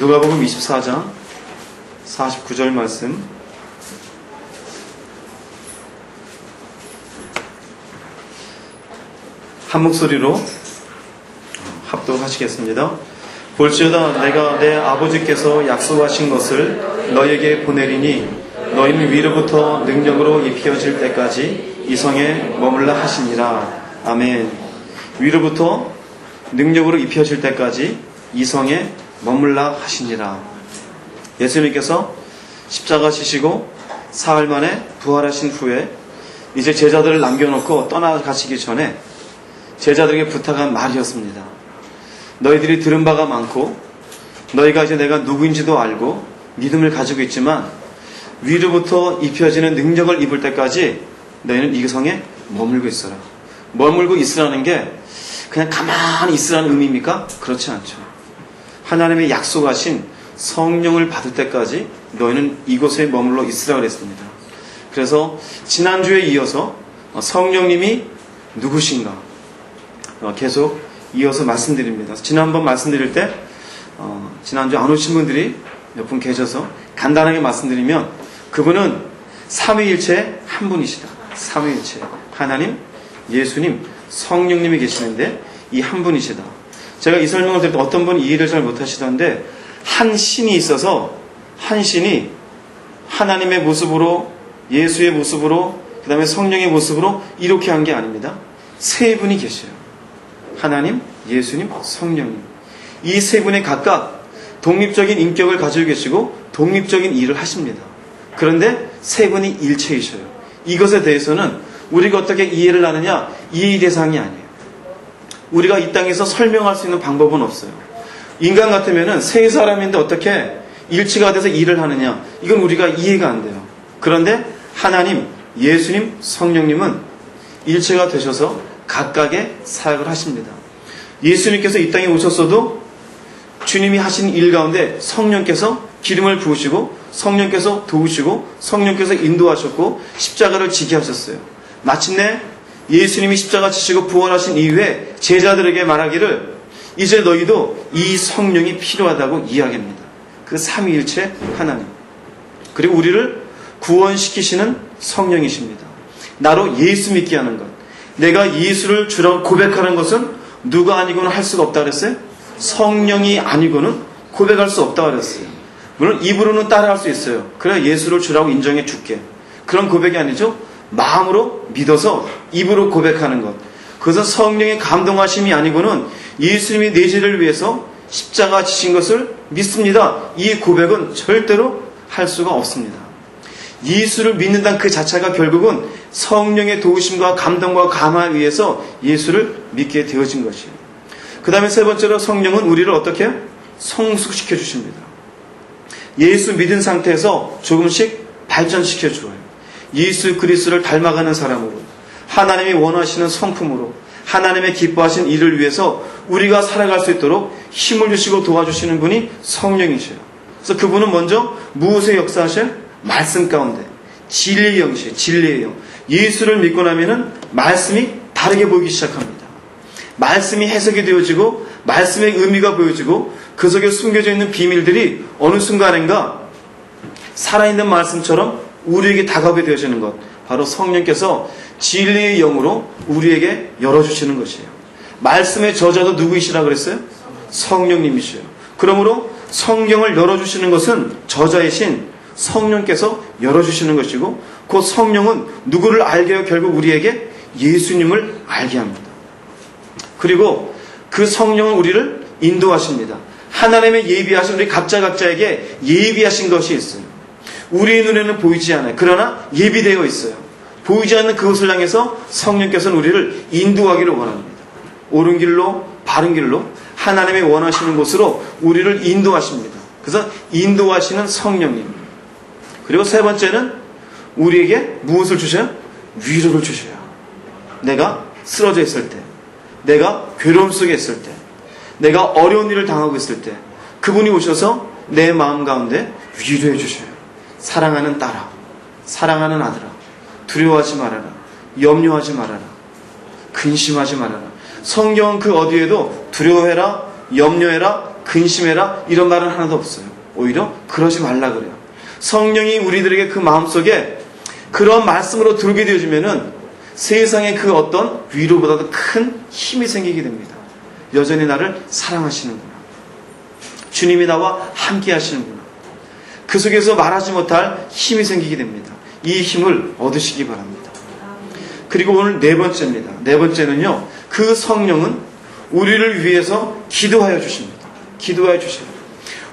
누가복음 24장 49절 말씀. 한 목소리로 합독하시겠습니다. 볼지어다 내가 내 아버지께서 약속하신 것을 너에게 보내리니 너희는 위로부터 능력으로 입혀질 때까지 이 성에 머물라 하시니라. 아멘. 위로부터 능력으로 입혀질 때까지 이 성에 머물라 하시니라. 예수님께서 십자가 지시고 사흘 만에 부활하신 후에 이제 제자들을 남겨놓고 떠나가시기 전에 제자들에게 부탁한 말이었습니다. 너희들이 들은 바가 많고 너희가 이제 내가 누구인지도 알고 믿음을 가지고 있지만 위로부터 입혀지는 능력을 입을 때까지 너희는 이 성에 머물고 있어라. 머물고 있으라는 게 그냥 가만히 있으라는 의미입니까? 그렇지 않죠. 하나님의 약속하신 성령을 받을 때까지 너희는 이곳에 머물러 있으라 그랬습니다. 그래서 지난주에 이어서 성령님이 누구신가 계속 이어서 말씀드립니다. 지난번 말씀드릴 때 지난주 안 오신 분들이 몇 분 계셔서 간단하게 말씀드리면 그분은 삼위일체 한 분이시다. 삼위일체 하나님, 예수님, 성령님이 계시는데 이 한 분이시다. 제가 이 설명을 드릴 때 어떤 분이 이해를 잘 못하시던데 한 신이 있어서 한 신이 하나님의 모습으로 예수의 모습으로 그 다음에 성령의 모습으로 이렇게 한 게 아닙니다. 세 분이 계셔요. 하나님, 예수님, 성령님. 이 세 분이 각각 독립적인 인격을 가지고 계시고 독립적인 일을 하십니다. 그런데 세 분이 일체이셔요. 이것에 대해서는 우리가 어떻게 이해를 하느냐? 이해의 대상이 아니에요. 우리가 이 땅에서 설명할 수 있는 방법은 없어요. 인간 같으면은 세 사람인데 어떻게 일치가 돼서 일을 하느냐? 이건 우리가 이해가 안 돼요. 그런데 하나님, 예수님, 성령님은 일체가 되셔서 각각의 사역을 하십니다. 예수님께서 이 땅에 오셨어도 주님이 하신 일 가운데 성령께서 기름을 부으시고 성령께서 도우시고 성령께서 인도하셨고 십자가를 지게 하셨어요. 마침내 예수님이 십자가 지시고 부활하신 이후에 제자들에게 말하기를 이제 너희도 이 성령이 필요하다고 이야기합니다. 그 삼위일체 하나님. 그리고 우리를 구원시키시는 성령이십니다. 나로 예수 믿게 하는 것. 내가 예수를 주라고 고백하는 것은 누가 아니고는 할 수가 없다 그랬어요? 성령이 아니고는 고백할 수 없다 그랬어요. 물론 입으로는 따라할 수 있어요. 그래 예수를 주라고 인정해 줄게. 그런 고백이 아니죠. 마음으로 믿어서 입으로 고백하는 것. 그것은 성령의 감동하심이 아니고는 예수님이 내 죄를 위해서 십자가 지신 것을 믿습니다. 이 고백은 절대로 할 수가 없습니다. 예수를 믿는다는 그 자체가 결국은 성령의 도우심과 감동과 감화에 의해서 예수를 믿게 되어진 것이에요. 그 다음에 세 번째로 성령은 우리를 어떻게 해요? 성숙시켜 주십니다. 예수 믿은 상태에서 조금씩 발전시켜 주어요. 예수 그리스도를 닮아가는 사람으로 하나님이 원하시는 성품으로 하나님의 기뻐하신 일을 위해서 우리가 살아갈 수 있도록 힘을 주시고 도와주시는 분이 성령이셔요. 그래서 그분은 먼저 무엇의 역사하셔요? 말씀 가운데 진리의 영이셔요. 진리의 영. 예수를 믿고 나면은 말씀이 다르게 보이기 시작합니다. 말씀이 해석이 되어지고 말씀의 의미가 보여지고 그 속에 숨겨져 있는 비밀들이 어느 순간인가 살아있는 말씀처럼 우리에게 다가오게 되어지는 것. 바로 성령께서 진리의 영으로 우리에게 열어주시는 것이에요. 말씀의 저자도 누구이시라 그랬어요? 성령님이시요. 그러므로 성경을 열어주시는 것은 저자이신 성령께서 열어주시는 것이고 그 성령은 누구를 알게 해요? 결국 우리에게 예수님을 알게 합니다. 그리고 그 성령은 우리를 인도하십니다. 하나님의 예비하신 우리 각자에게 예비하신 것이 있어요. 우리의 눈에는 보이지 않아요. 그러나 예비되어 있어요. 보이지 않는 그것을 향해서 성령께서는 우리를 인도하기를 원합니다. 옳은 길로 바른 길로 하나님의 원하시는 곳으로 우리를 인도하십니다. 그래서 인도하시는 성령님. 그리고 세 번째는 우리에게 무엇을 주셔요? 위로를 주셔요. 내가 쓰러져 있을 때, 내가 괴로움 속에 있을 때, 내가 어려운 일을 당하고 있을 때 그분이 오셔서 내 마음 가운데 위로해 주셔요. 사랑하는 딸아, 사랑하는 아들아, 두려워하지 말아라, 염려하지 말아라, 근심하지 말아라. 성경은 그 어디에도 두려워해라, 염려해라, 근심해라 이런 말은 하나도 없어요. 오히려 그러지 말라 그래요. 성령이 우리들에게 그 마음속에 그런 말씀으로 들게 되어지면은 세상의 그 어떤 위로보다도 큰 힘이 생기게 됩니다. 여전히 나를 사랑하시는구나. 주님이 나와 함께 하시는구나. 그 속에서 말하지 못할 힘이 생기게 됩니다. 이 힘을 얻으시기 바랍니다. 그리고 오늘 네 번째입니다. 네 번째는요, 그 성령은 우리를 위해서 기도하여 주십니다. 기도하여 주셔요.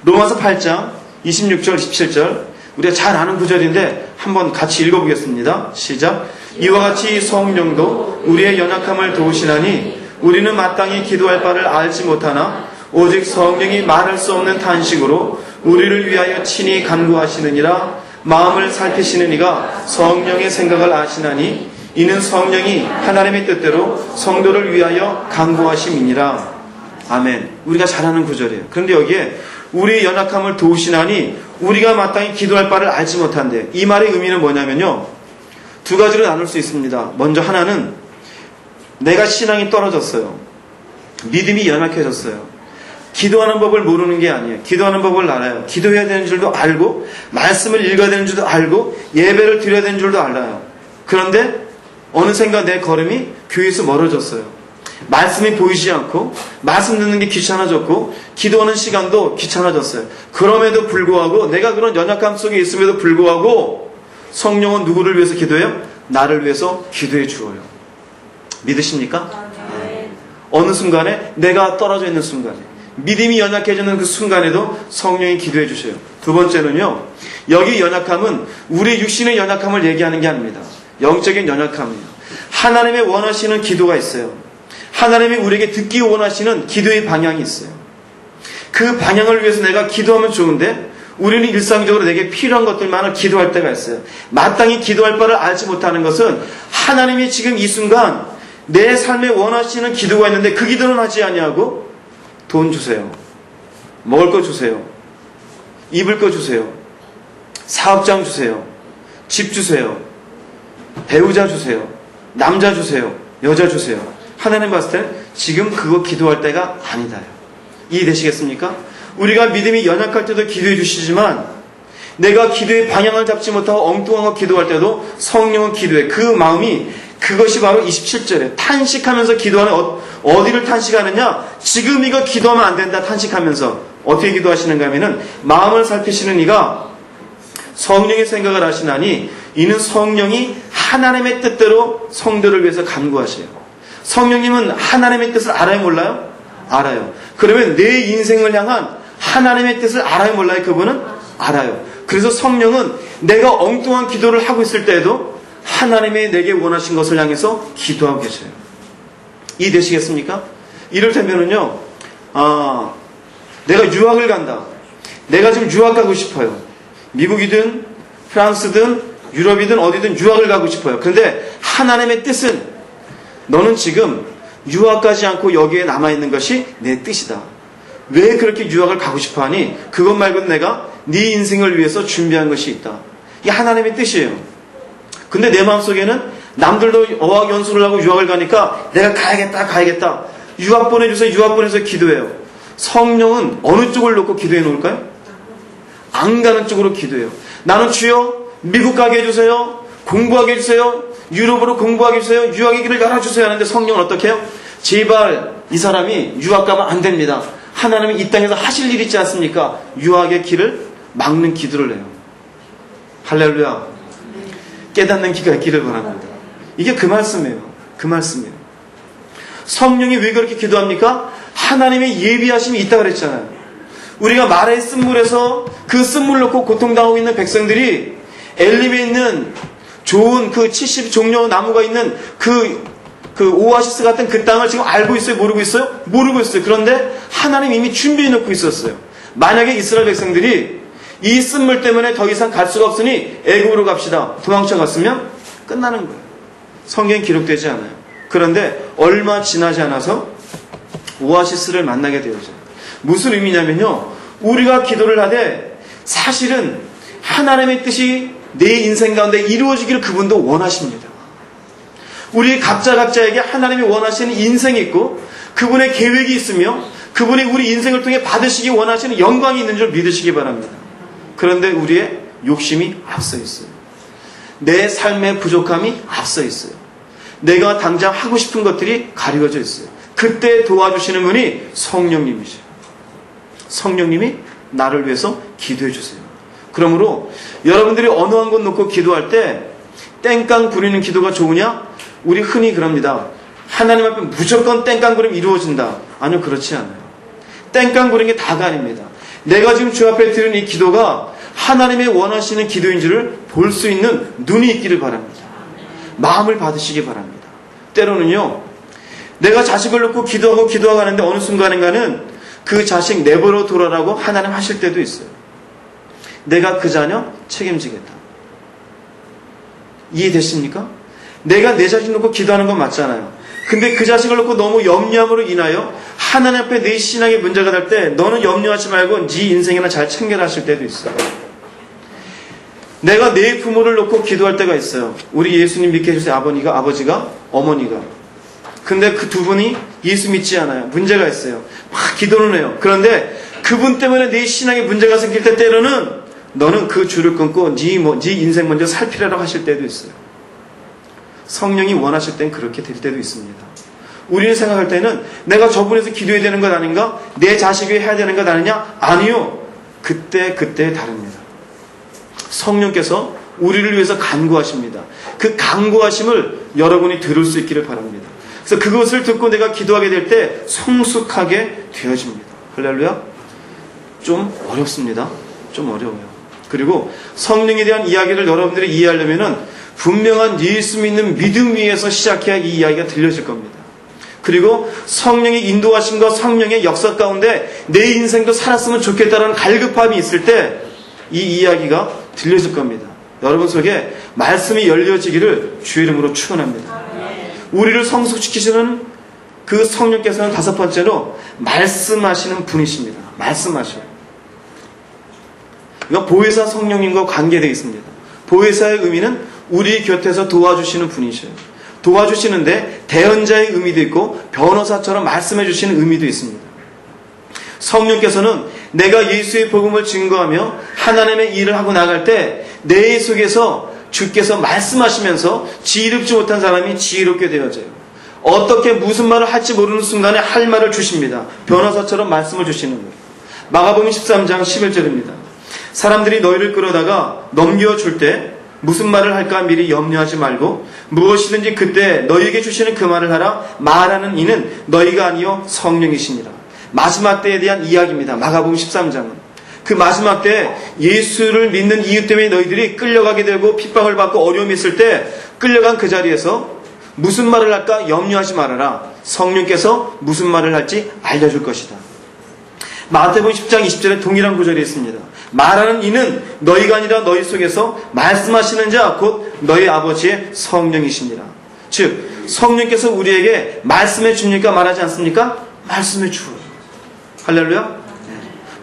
로마서 8장 26절 27절 우리가 잘 아는 구절인데 한번 같이 읽어보겠습니다. 시작. 이와 같이 성령도 우리의 연약함을 도우시나니 우리는 마땅히 기도할 바를 알지 못하나 오직 성령이 말할 수 없는 탄식으로 우리를 위하여 친히 간구하시느니라. 마음을 살피시는 이가 성령의 생각을 아시나니 이는 성령이 하나님의 뜻대로 성도를 위하여 간구하심이니라. 아멘. 우리가 잘 아는 구절이에요. 그런데 여기에 우리의 연약함을 도우시나니 우리가 마땅히 기도할 바를 알지 못한데, 이 말의 의미는 뭐냐면요, 두 가지로 나눌 수 있습니다. 먼저 하나는 내가 신앙이 떨어졌어요. 믿음이 연약해졌어요. 기도하는 법을 모르는 게 아니에요. 기도하는 법을 알아요. 기도해야 되는 줄도 알고 말씀을 읽어야 되는 줄도 알고 예배를 드려야 되는 줄도 알아요. 그런데 어느샌가 내 걸음이 교회에서 멀어졌어요. 말씀이 보이지 않고 말씀 듣는 게 귀찮아졌고 기도하는 시간도 귀찮아졌어요. 그럼에도 불구하고 내가 그런 연약함 속에 있음에도 불구하고 성령은 누구를 위해서 기도해요? 나를 위해서 기도해 주어요. 믿으십니까? 어느 순간에 내가 떨어져 있는 순간에 믿음이 연약해지는 그 순간에도 성령이 기도해 주셔요. 두 번째는요, 여기 연약함은 우리 육신의 연약함을 얘기하는 게 아닙니다. 영적인 연약함이에요. 하나님의 원하시는 기도가 있어요. 하나님이 우리에게 듣기 원하시는 기도의 방향이 있어요. 그 방향을 위해서 내가 기도하면 좋은데 우리는 일상적으로 내게 필요한 것들만을 기도할 때가 있어요. 마땅히 기도할 바를 알지 못하는 것은 하나님이 지금 이 순간 내 삶에 원하시는 기도가 있는데 그 기도는 하지 아니하고 돈 주세요. 먹을 거 주세요. 입을 거 주세요. 사업장 주세요. 집 주세요. 배우자 주세요. 남자 주세요. 여자 주세요. 하나님 봤을 때 지금 그거 기도할 때가 아니다. 이해되시겠습니까? 우리가 믿음이 연약할 때도 기도해 주시지만 내가 기도의 방향을 잡지 못하고 엉뚱한 거 기도할 때도 성령은 기도해. 그 마음이 그것이 바로 27절에 탄식하면서 기도하는 어디를 탄식하느냐? 지금 이거 기도하면 안 된다 탄식하면서 어떻게 기도하시는가 하면은 마음을 살피시는 이가 성령의 생각을 하시나니 이는 성령이 하나님의 뜻대로 성도를 위해서 간구하세요. 성령님은 하나님의 뜻을 알아요 몰라요? 알아요. 그러면 내 인생을 향한 하나님의 뜻을 알아요 몰라요? 그분은 알아요. 그래서 성령은 내가 엉뚱한 기도를 하고 있을 때에도 하나님의 내게 원하신 것을 향해서 기도하고 계셔요. 이해되시겠습니까? 이를테면은요, 내가 유학을 간다. 내가 지금 유학 가고 싶어요. 미국이든 프랑스든 유럽이든 어디든 유학을 가고 싶어요. 그런데 하나님의 뜻은 너는 지금 유학 가지 않고 여기에 남아있는 것이 내 뜻이다. 왜 그렇게 유학을 가고 싶어 하니? 그것 말고는 내가 네 인생을 위해서 준비한 것이 있다. 이게 하나님의 뜻이에요. 근데 내 마음속에는 남들도 어학연수를 하고 유학을 가니까 내가 가야겠다. 유학 보내주세요. 유학 보내서 기도해요. 성령은 어느 쪽을 놓고 기도해 놓을까요? 안 가는 쪽으로 기도해요. 나는 주여 미국 가게 해주세요. 공부하게 해주세요. 유럽으로 공부하게 해주세요. 유학의 길을 열어주세요 하는데 성령은 어떻게 해요? 제발 이 사람이 유학 가면 안 됩니다. 하나님이 이 땅에서 하실 일 있지 않습니까? 유학의 길을 막는 기도를 해요. 할렐루야. 깨닫는 기가 있기를 바랍니다. 이게 그 말씀이에요. 그 말씀이에요. 성령이 왜 그렇게 기도합니까? 하나님의 예비하심이 있다고 그랬잖아요. 우리가 말의 쓴물에서 그 쓴물 넣고 고통당하고 있는 백성들이 엘림에 있는 좋은 그 70종려 나무가 있는 그 오아시스 같은 그 땅을 지금 알고 있어요? 모르고 있어요? 모르고 있어요. 그런데 하나님 이미 준비해 놓고 있었어요. 만약에 이스라엘 백성들이 이 쓴물 때문에 더 이상 갈 수가 없으니 애굽으로 갑시다. 도망쳐 갔으면 끝나는 거예요. 성경에 기록되지 않아요. 그런데 얼마 지나지 않아서 오아시스를 만나게 되어져요. 무슨 의미냐면요. 우리가 기도를 하되 사실은 하나님의 뜻이 내 인생 가운데 이루어지기를 그분도 원하십니다. 우리 각자에게 하나님이 원하시는 인생이 있고 그분의 계획이 있으며 그분이 우리 인생을 통해 받으시기 원하시는 영광이 있는 줄 믿으시기 바랍니다. 그런데 우리의 욕심이 앞서 있어요. 내 삶의 부족함이 앞서 있어요. 내가 당장 하고 싶은 것들이 가려져 있어요. 그때 도와주시는 분이 성령님이죠. 성령님이 나를 위해서 기도해 주세요. 그러므로 여러분들이 어느 한 곳 놓고 기도할 때 땡깡 부리는 기도가 좋으냐? 우리 흔히 그럽니다. 하나님 앞에 무조건 땡깡 부리면 이루어진다. 아니요, 그렇지 않아요. 땡깡 부리는 게 다가 아닙니다. 내가 지금 주 앞에 드린 이 기도가 하나님의 원하시는 기도인지를 볼 수 있는 눈이 있기를 바랍니다. 마음을 받으시기 바랍니다. 때로는요, 내가 자식을 놓고 기도하고 하는데 어느 순간인가는 그 자식 내버려 두라라고 하나님 하실 때도 있어요. 내가 그 자녀 책임지겠다. 이해되십니까? 내가 내 자식 놓고 기도하는 건 맞잖아요. 근데 그 자식을 놓고 너무 염려함으로 인하여 하나님 앞에 내 신앙의 문제가 될 때 너는 염려하지 말고 네 인생이나 잘 챙겨라 하실 때도 있어요. 내가 내 부모를 놓고 기도할 때가 있어요. 우리 예수님 믿게 해주세요. 아버지가, 어머니가. 근데 그 두 분이 예수 믿지 않아요. 문제가 있어요. 막 기도는 해요. 그런데 그분 때문에 내 신앙에 문제가 생길 때 때로는 너는 그 줄을 끊고 네 인생 먼저 살피라고 하실 때도 있어요. 성령이 원하실 땐 그렇게 될 때도 있습니다. 우리는 생각할 때는 내가 저분에서 기도해야 되는 것 아닌가? 내 자식이 해야 되는 것 아니냐? 아니요. 그때 다릅니다. 성령께서 우리를 위해서 간구하십니다. 그 간구하심을 여러분이 들을 수 있기를 바랍니다. 그래서 그것을 듣고 내가 기도하게 될 때 성숙하게 되어집니다. 할렐루야? 좀 어렵습니다. 좀 어려워요. 그리고 성령에 대한 이야기를 여러분들이 이해하려면은 분명한 예수 믿는 믿음 위에서 시작해야 이 이야기가 들려질 겁니다. 그리고 성령의 인도하심과 성령의 역사 가운데 내 인생도 살았으면 좋겠다라는 갈급함이 있을 때 이 이야기가 들려질 겁니다. 여러분 속에 말씀이 열려지기를 주의 이름으로 축원합니다. 우리를 성숙시키시는 그 성령께서는 다섯 번째로 말씀하시는 분이십니다. 말씀하셔요. 이거 보혜사 성령님과 관계되어 있습니다. 보혜사의 의미는 우리 곁에서 도와주시는 분이셔요. 도와주시는데 대언자의 의미도 있고 변호사처럼 말씀해 주시는 의미도 있습니다. 성령께서는 내가 예수의 복음을 증거하며 하나님의 일을 하고 나갈 때 내 속에서 주께서 말씀하시면서 지혜롭지 못한 사람이 지혜롭게 되어져요. 어떻게 무슨 말을 할지 모르는 순간에 할 말을 주십니다. 변호사처럼 말씀을 주시는 거예요. 마가복음 13장 11절입니다. 사람들이 너희를 끌어다가 넘겨줄 때 무슨 말을 할까 미리 염려하지 말고 무엇이든지 그때 너희에게 주시는 그 말을 하라. 말하는 이는 너희가 아니요 성령이시니라. 마지막 때에 대한 이야기입니다. 마가복음 13장은. 그 마지막 때 예수를 믿는 이유 때문에 너희들이 끌려가게 되고 핍박을 받고 어려움이 있을 때 끌려간 그 자리에서 무슨 말을 할까 염려하지 말아라. 성령께서 무슨 말을 할지 알려줄 것이다. 마태복음 10장 20절에 동일한 구절이 있습니다. 말하는 이는 너희가 아니라 너희 속에서 말씀하시는 자 곧 너희 아버지의 성령이시니라. 즉 성령께서 우리에게 말씀해 줍니까 말하지 않습니까? 말씀해 주어요. 할렐루야.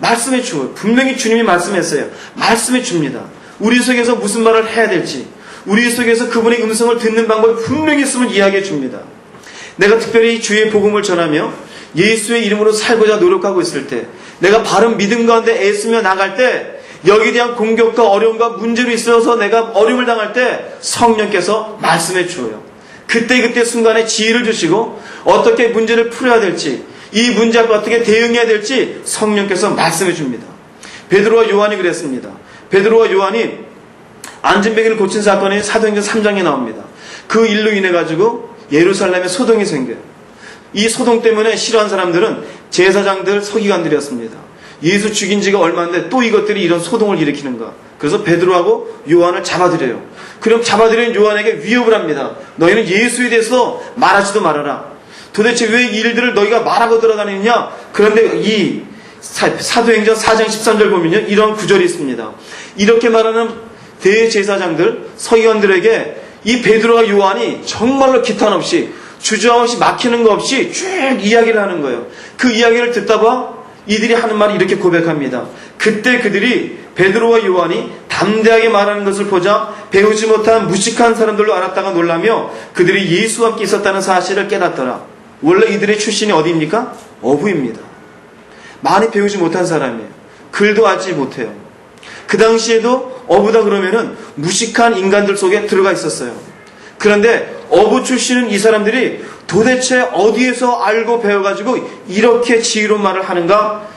말씀해 주어요. 분명히 주님이 말씀했어요. 말씀해 줍니다. 우리 속에서 무슨 말을 해야 될지 우리 속에서 그분의 음성을 듣는 방법이 분명히 있으면 이야기해 줍니다. 내가 특별히 주의 복음을 전하며 예수의 이름으로 살고자 노력하고 있을 때 내가 바른 믿음 가운데 애쓰며 나갈 때 여기에 대한 공격과 어려움과 문제로 있어서 내가 어려움을 당할 때 성령께서 말씀해 주어요. 그때 순간에 지혜를 주시고 어떻게 문제를 풀어야 될지 이 문제 앞에 어떻게 대응해야 될지 성령께서 말씀해 줍니다. 베드로와 요한이 그랬습니다. 베드로와 요한이 안진뱅이를 고친 사건이 사도행전 3장에 나옵니다. 그 일로 인해 가지고 예루살렘에 소동이 생겨요. 이 소동 때문에 싫어한 사람들은 제사장들, 서기관들이었습니다. 예수 죽인 지가 얼마 안 돼 또 이것들이 이런 소동을 일으키는가. 그래서 베드로하고 요한을 잡아들여요. 그럼 잡아들인 요한에게 위협을 합니다. 너희는 예수에 대해서 말하지도 말아라. 도대체 왜 이 일들을 너희가 말하고 돌아다니느냐. 그런데 이 사도행전 4장 13절 보면요 이런 구절이 있습니다. 이렇게 말하는 대제사장들, 서기관들에게 이 베드로와 요한이 정말로 기탄 없이 주저함 없이 막히는 거 없이 쭉 이야기를 하는 거예요. 그 이야기를 듣다 봐 이들이 하는 말이 이렇게 고백합니다. 그때 그들이 베드로와 요한이 담대하게 말하는 것을 보자 배우지 못한 무식한 사람들로 알았다가 놀라며 그들이 예수와 함께 있었다는 사실을 깨닫더라. 원래 이들의 출신이 어디입니까? 어부입니다. 많이 배우지 못한 사람이에요. 글도 알지 못해요. 그 당시에도 어부다 그러면은 무식한 인간들 속에 들어가 있었어요. 그런데 어부 출신은 이 사람들이 도대체 어디에서 알고 배워가지고 이렇게 지혜로운 말을 하는가?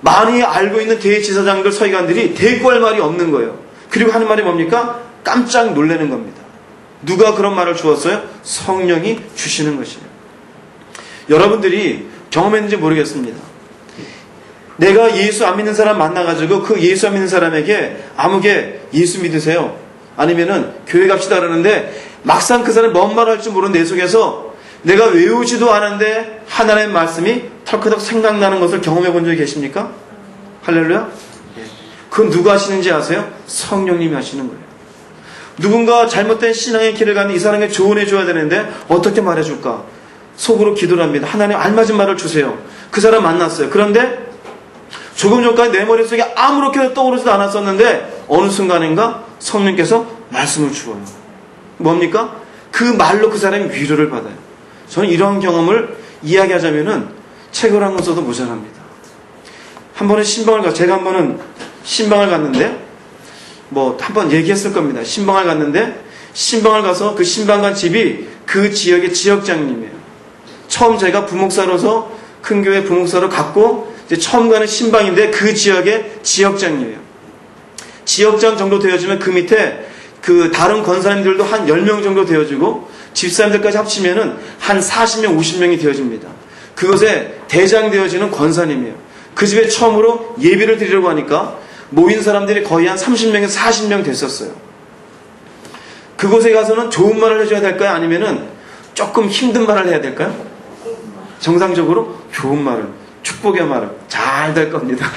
많이 알고 있는 대제사장들, 서기관들이 대꾸할 말이 없는 거예요. 그리고 하는 말이 뭡니까? 깜짝 놀라는 겁니다. 누가 그런 말을 주었어요? 성령이 주시는 것이에요. 여러분들이 경험했는지 모르겠습니다. 내가 예수 안 믿는 사람 만나가지고 그 예수 안 믿는 사람에게 아무개 예수 믿으세요. 아니면은 교회 갑시다 그러는데 막상 그 사람이 뭔 말을 할지 모르는 내 속에서 내가 외우지도 않았는데 하나님의 말씀이 털커덕 생각나는 것을 경험해 본 적이 계십니까? 할렐루야? 그건 누가 하시는지 아세요? 성령님이 하시는 거예요. 누군가 잘못된 신앙의 길을 가는 이 사람에게 조언해 줘야 되는데 어떻게 말해줄까? 속으로 기도를 합니다. 하나님 알맞은 말을 주세요. 그 사람 만났어요. 그런데 조금 전까지 내 머릿속에 아무렇게나 떠오르지도 않았었는데 어느 순간인가 성령께서 말씀을 주어요. 뭡니까? 그 말로 그 사람이 위로를 받아요. 저는 이러한 경험을 이야기하자면은 책을 한 권 써도 모자랍니다. 한 번은 제가 한 번은 신방을 갔는데 한 번 얘기했을 겁니다. 신방을 갔는데 신방을 가서 그 신방관 집이 그 지역의 지역장님이에요. 처음 제가 부목사로서 큰 교회 부목사로 갔고 이제 처음 가는 신방인데 그 지역의 지역장이에요. 지역장 정도 되어지면 그 밑에 그 다른 권사님들도 한 10명 정도 되어지고 집사님들까지 합치면은 한 40명, 50명이 되어집니다. 그것에 대장 되어지는 권사님이에요. 그 집에 처음으로 예배를 드리려고 하니까 모인 사람들이 거의 한 30명에서 40명 됐었어요. 그곳에 가서는 좋은 말을 해줘야 될까요? 아니면은 조금 힘든 말을 해야 될까요? 정상적으로 좋은 말을, 축복의 말을 잘 될 겁니다.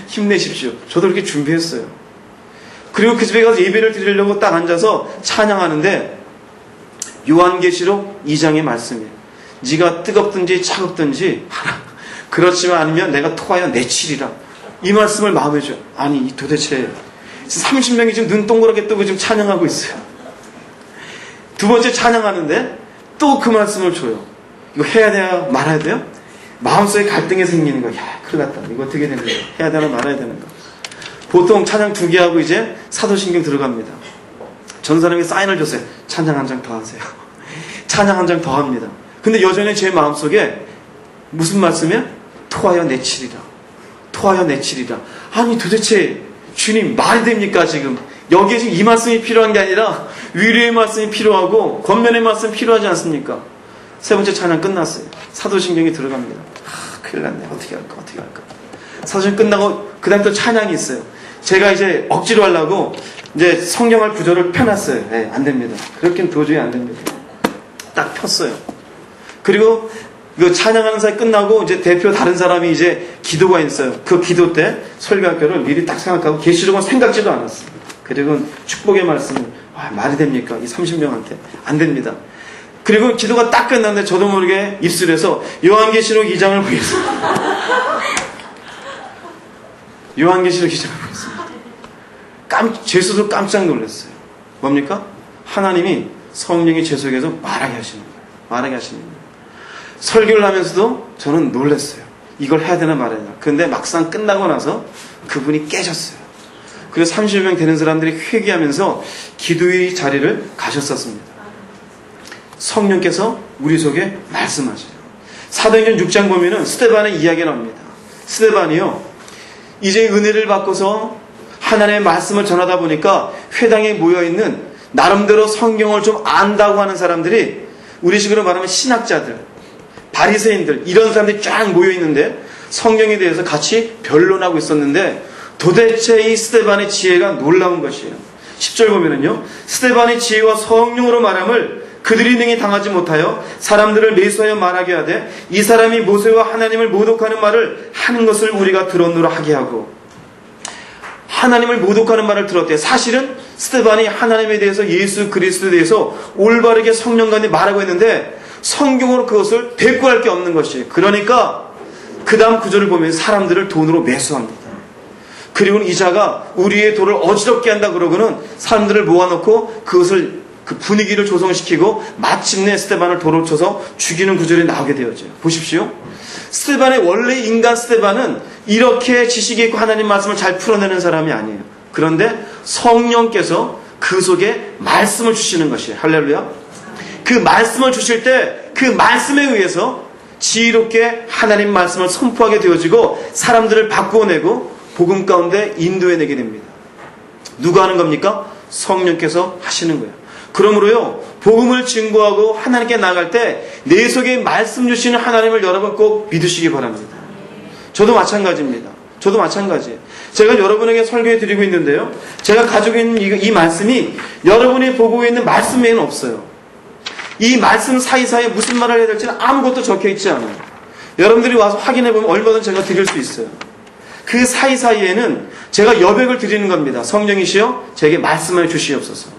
힘내십시오. 저도 그렇게 준비했어요. 그리고 그 집에 가서 예배를 드리려고 딱 앉아서 찬양하는데 요한계시록 2장의 말씀이에요. 네가 뜨겁든지 차갑든지 하라. 그렇지만 아니면 내가 토하여 내치리라. 이 말씀을 마음에 줘요. 아니 도대체 30명이 지금 눈 동그랗게 뜨고 지금 찬양하고 있어요. 두 번째 찬양하는데 또 그 말씀을 줘요. 이거 해야 돼요? 말아야 돼요? 마음속에 갈등이 생기는 거야. 야, 큰일 났다. 이거 어떻게 되는 거야? 해야 되나 말아야 되는 거. 보통 찬양 2개 하고 이제 사도신경 들어갑니다. 전 사람에게 사인을 줬어요. 찬양 한 장 더 하세요. 찬양 한 장 더 합니다. 근데 여전히 제 마음속에 무슨 말씀이야? 토하여 내치리라. 토하여 내치리라. 아니 도대체 주님 말이 됩니까 지금? 여기에 지금 이 말씀이 필요한 게 아니라 위로의 말씀이 필요하고 권면의 말씀이 필요하지 않습니까? 세 번째 찬양 끝났어요. 사도신경이 들어갑니다. 큰일 났네. 어떻게 할까? 사도신경 끝나고 그 다음 또 찬양이 있어요. 제가 이제 억지로 하려고 이제 성경할 구절을 펴놨어요. 네, 안 됩니다. 그렇게는 도저히 안 됩니다. 딱 폈어요. 그리고 그 찬양하는 사이 끝나고 이제 대표 다른 사람이 이제 기도가 있어요. 그 기도 때 설교할 거를 미리 딱 생각하고 계시록은 생각지도 않았어요. 그리고 축복의 말씀을 말이 됩니까? 이 30명한테 안 됩니다. 그리고 기도가 딱 끝났는데 저도 모르게 입술에서 요한계시록 2장을 보겠습니다. 요한계시록 2장을 보겠습니다. 제 스스로 깜짝 놀랐어요. 뭡니까? 하나님이 성령이 제 속에서 말하게 하시는 거예요. 말하게 하시는 거예요. 설교를 하면서도 저는 놀랐어요. 이걸 해야 되나 말아야 되나. 그런데 막상 끝나고 나서 그분이 깨졌어요. 그래서 30명 되는 사람들이 회개하면서 기도의 자리를 가셨었습니다. 성령께서 우리 속에 말씀하셔요. 사도행전 6장 보면은 스데반의 이야기가 나옵니다. 스데반이요, 이제 은혜를 받고서 하나님의 말씀을 전하다 보니까 회당에 모여있는 나름대로 성경을 좀 안다고 하는 사람들이, 우리식으로 말하면 신학자들, 바리새인들, 이런 사람들이 쫙 모여있는데 성경에 대해서 같이 변론하고 있었는데 도대체 이 스데반의 지혜가 놀라운 것이에요. 10절 보면은요, 스데반의 지혜와 성령으로 말함을 그들이 능히 당하지 못하여 사람들을 매수하여 말하게 하되 이 사람이 모세와 하나님을 모독하는 말을 하는 것을 우리가 들었노라 하게 하고, 하나님을 모독하는 말을 들었대요. 사실은 스데반이 하나님에 대해서, 예수 그리스도에 대해서 올바르게 성령관에 말하고 있는데 성경으로 그것을 대꾸할 게 없는 것이에요. 그러니까 그 다음 구절을 보면 사람들을 돈으로 매수합니다. 그리고는 이 자가 우리의 돌을 어지럽게 한다 그러고는 사람들을 모아놓고 그것을 그 분위기를 조성시키고 마침내 스데반을 돌을 쳐서 죽이는 구절이 나오게 되었죠. 보십시오. 스데반의 원래 인간 스데반은 이렇게 지식이 있고 하나님 말씀을 잘 풀어내는 사람이 아니에요. 그런데 성령께서 그 속에 말씀을 주시는 것이에요. 할렐루야. 그 말씀을 주실 때 그 말씀에 의해서 지혜롭게 하나님 말씀을 선포하게 되어지고 사람들을 바꾸어내고 복음 가운데 인도해내게 됩니다. 누가 하는 겁니까? 성령께서 하시는 거예요. 그러므로요, 복음을 증거하고 하나님께 나아갈 때 내 속에 말씀 주시는 하나님을 여러분 꼭 믿으시기 바랍니다. 저도 마찬가지입니다. 저도 마찬가지예요. 제가 여러분에게 설교해 드리고 있는데요, 제가 가지고 있는 이 말씀이 여러분이 보고 있는 말씀 외에는 없어요. 이 말씀 사이사이에 무슨 말을 해야 될지는 아무것도 적혀 있지 않아요. 여러분들이 와서 확인해 보면 얼마든 제가 드릴 수 있어요. 그 사이사이에는 제가 여백을 드리는 겁니다. 성령이시여 제게 말씀해 주시옵소서.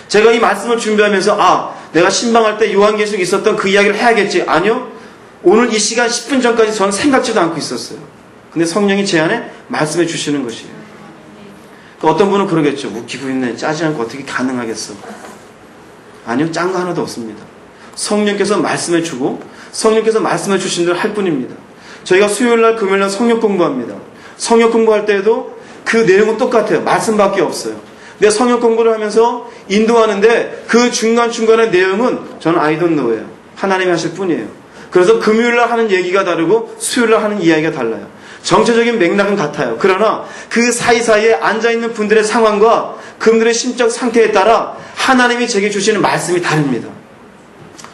제가 이 말씀을 준비하면서 내가 신방할 때 요한계시록에 있었던 그 이야기를 해야겠지. 아니요. 오늘 이 시간 10분 전까지 저는 생각지도 않고 있었어요. 근데 성령이 제 안에 말씀해 주시는 것이에요. 그러니까 어떤 분은 그러겠죠. 웃기고 있네. 짜지 않고 어떻게 가능하겠어. 아니요. 짠 거 하나도 없습니다. 성령께서 말씀해 주고 성령께서 말씀해 주신 대로 할 뿐입니다. 저희가 수요일날 금요일날 성령 공부합니다. 성령 공부할 때에도 그 내용은 똑같아요. 말씀밖에 없어요. 근데 성령 공부를 하면서 인도하는데 그 중간중간의 내용은 저는 I don't know예요. 하나님이 하실 뿐이에요. 그래서 금요일날 하는 얘기가 다르고 수요일날 하는 이야기가 달라요. 정체적인 맥락은 같아요. 그러나 그 사이사이에 앉아있는 분들의 상황과 그분들의 심적 상태에 따라 하나님이 제게 주시는 말씀이 다릅니다.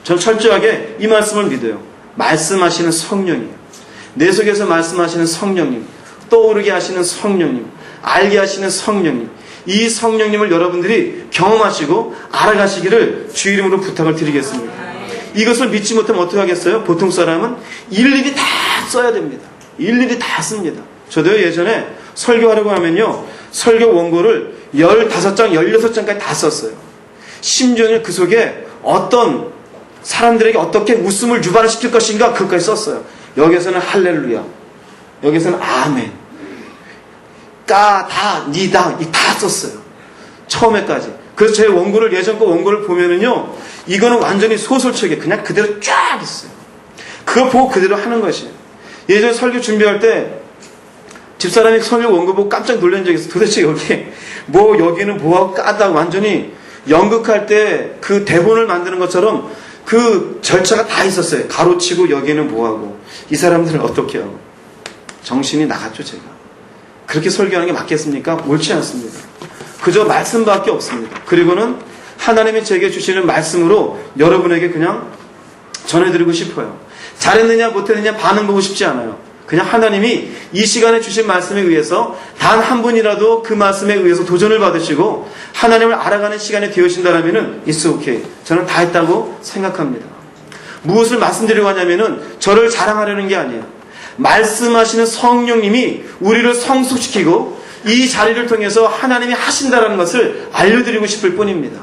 저는 철저하게 이 말씀을 믿어요. 말씀하시는 성령이에요. 내 속에서 말씀하시는 성령님, 떠오르게 하시는 성령님, 알게 하시는 성령님, 이 성령님을 여러분들이 경험하시고 알아가시기를 주 이름으로 부탁을 드리겠습니다. 이것을 믿지 못하면 어떻게 하겠어요? 보통 사람은 일일이 다 써야 됩니다. 일일이 다 씁니다. 저도 예전에 설교하려고 하면요, 설교 원고를 15장, 16장까지 다 썼어요. 심지어는 그 속에 어떤 사람들에게 어떻게 웃음을 유발시킬 것인가 그것까지 썼어요. 여기서는 할렐루야, 여기서는 아멘, 까, 다, 니다, 다 썼어요. 처음에까지. 그래서 제 원고를, 예전 거 원고를 보면은요, 이거는 완전히 소설책에 그냥 그대로 쫙 있어요. 그거 보고 그대로 하는 것이에요. 예전에 설교 준비할 때 집사람이 설교 원고 보고 깜짝 놀란 적이 있어요. 도대체 여기는 뭐하고 까다, 완전히 연극할 때 그 대본을 만드는 것처럼 그 절차가 다 있었어요. 가로치고 여기는 뭐하고, 이 사람들은 어떻게 하고. 정신이 나갔죠, 제가. 그렇게 설교하는 게 맞겠습니까? 옳지 않습니다. 그저 말씀밖에 없습니다. 그리고는 하나님이 제게 주시는 말씀으로 여러분에게 그냥 전해드리고 싶어요. 잘했느냐 못했느냐 반응 보고 싶지 않아요. 그냥 하나님이 이 시간에 주신 말씀에 의해서 단 한 분이라도 그 말씀에 의해서 도전을 받으시고 하나님을 알아가는 시간이 되어진다면 it's okay. 저는 다 했다고 생각합니다. 무엇을 말씀드리려고 하냐면은 저를 자랑하려는 게 아니에요. 말씀하시는 성령님이 우리를 성숙시키고 이 자리를 통해서 하나님이 하신다는 것을 알려드리고 싶을 뿐입니다.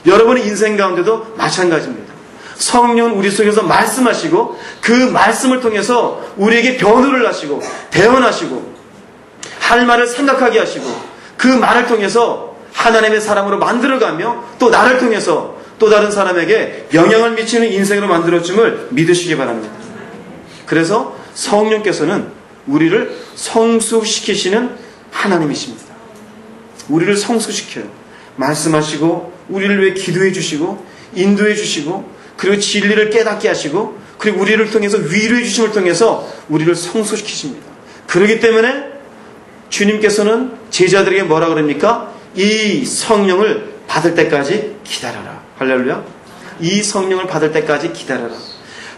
여러분의 인생 가운데도 마찬가지입니다. 성령은 우리 속에서 말씀하시고 그 말씀을 통해서 우리에게 변호를 하시고 대언하시고 할 말을 생각하게 하시고 그 말을 통해서 하나님의 사람으로 만들어가며 또 나를 통해서 또 다른 사람에게 영향을 미치는 인생으로 만들어줌을 믿으시기 바랍니다. 그래서 성령께서는 우리를 성숙시키시는 하나님이십니다. 우리를 성숙시켜요. 말씀하시고 우리를 위해 기도해 주시고 인도해 주시고 그리고 진리를 깨닫게 하시고 그리고 우리를 통해서 위로해 주심을 통해서 우리를 성숙시키십니다. 그렇기 때문에 주님께서는 제자들에게 뭐라 그럽니까? 이 성령을 받을 때까지 기다려라. 할렐루야. 이 성령을 받을 때까지 기다려라.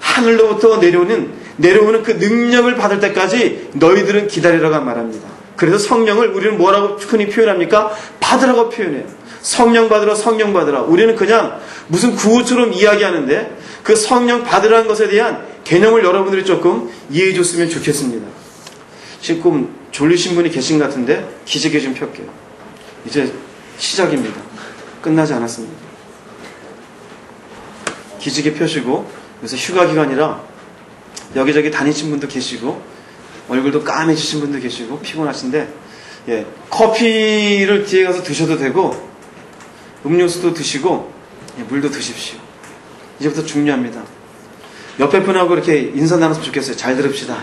하늘로부터 내려오는 그 능력을 받을 때까지 너희들은 기다리라고 말합니다. 그래서 성령을 우리는 뭐라고 흔히 표현합니까? 받으라고 표현해요. 성령 받으라, 성령 받으라. 우리는 그냥 무슨 구호처럼 이야기하는데 그 성령 받으라는 것에 대한 개념을 여러분들이 조금 이해해 줬으면 좋겠습니다. 지금 졸리신 분이 계신 것 같은데 기지개 좀 펼게요. 이제 시작입니다. 끝나지 않았습니다. 기지개 펴시고, 그래서 휴가 기간이라 여기저기 다니신 분도 계시고 얼굴도 까매지신 분도 계시고 피곤하신데, 커피를 뒤에 가서 드셔도 되고 음료수도 드시고 물도 드십시오. 이제부터 중요합니다. 옆에 분하고 이렇게 인사 나눴으면 좋겠어요. 잘 들읍시다.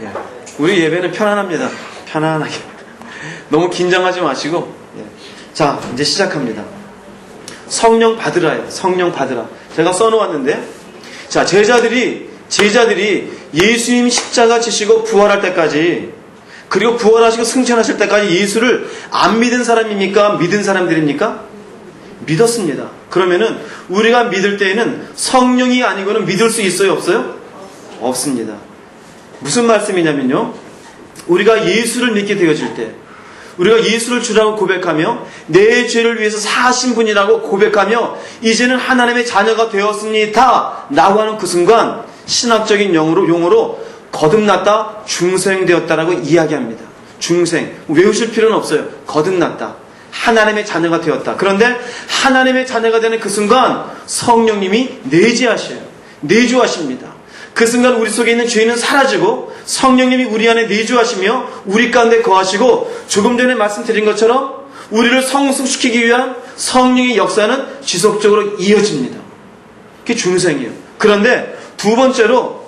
예. 우리 예배는 편안합니다. 편안하게. 너무 긴장하지 마시고. 예. 자, 이제 시작합니다. 성령 받으라요. 성령 받으라. 제가 써놓았는데, 자, 제자들이 예수님 십자가 지시고 부활할 때까지, 그리고 부활하시고 승천하실 때까지 예수를 안 믿은 사람입니까? 믿은 사람들입니까? 믿었습니다. 그러면은 우리가 믿을 때에는 성령이 아니고는 믿을 수 있어요? 없어요? 없습니다. 무슨 말씀이냐면요, 우리가 예수를 믿게 되어질 때, 우리가 예수를 주라고 고백하며 내 죄를 위해서 사신 분이라고 고백하며 이제는 하나님의 자녀가 되었습니다 라고 하는 그 순간, 신학적인 용어로 거듭났다, 중생되었다라고 이야기합니다. 중생, 외우실 필요는 없어요. 거듭났다, 하나님의 자녀가 되었다. 그런데 하나님의 자녀가 되는 그 순간 성령님이 내주하십니다. 그 순간 우리 속에 있는 죄는 사라지고 성령님이 우리 안에 내주하시며 우리 가운데 거하시고, 조금 전에 말씀드린 것처럼 우리를 성숙시키기 위한 성령의 역사는 지속적으로 이어집니다. 그게 중생이에요. 그런데 두 번째로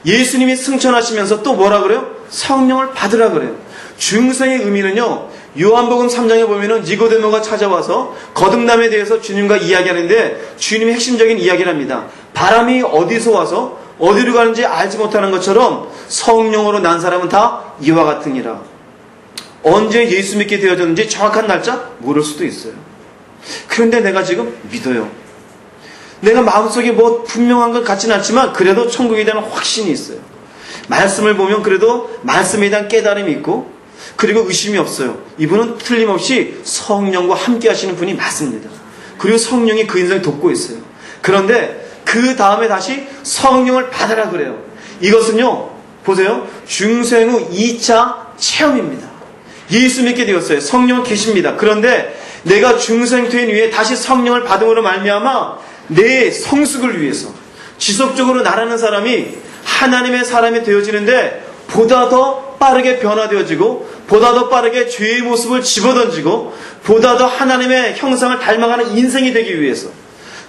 예수님이 승천하시면서 또 뭐라 그래요? 성령을 받으라 그래요. 중생의 의미는요, 요한복음 3장에 보면은 니고데모가 찾아와서 거듭남에 대해서 주님과 이야기하는데 주님이 핵심적인 이야기를 합니다. 바람이 어디서 와서 어디로 가는지 알지 못하는 것처럼 성령으로 난 사람은 다 이와 같으니라. 언제 예수 믿게 되어졌는지 정확한 날짜 모를 수도 있어요. 그런데 내가 지금 믿어요. 내가 마음속에 뭐 분명한 것 같지는 않지만 그래도 천국에 대한 확신이 있어요. 말씀을 보면 그래도 말씀에 대한 깨달음이 있고, 그리고 의심이 없어요. 이분은 틀림없이 성령과 함께 하시는 분이 맞습니다. 그리고 성령이 그 인생을 돕고 있어요. 그런데 그 다음에 다시 성령을 받으라 그래요. 이것은요, 보세요, 중생 후 2차 체험입니다. 예수 믿게 되었어요. 성령 계십니다. 그런데 내가 중생된 후에 다시 성령을 받음으로 말미암아 내 성숙을 위해서 지속적으로 나라는 사람이 하나님의 사람이 되어지는데 보다 더 빠르게 변화되어지고, 보다 더 빠르게 죄의 모습을 집어던지고, 보다 더 하나님의 형상을 닮아가는 인생이 되기 위해서,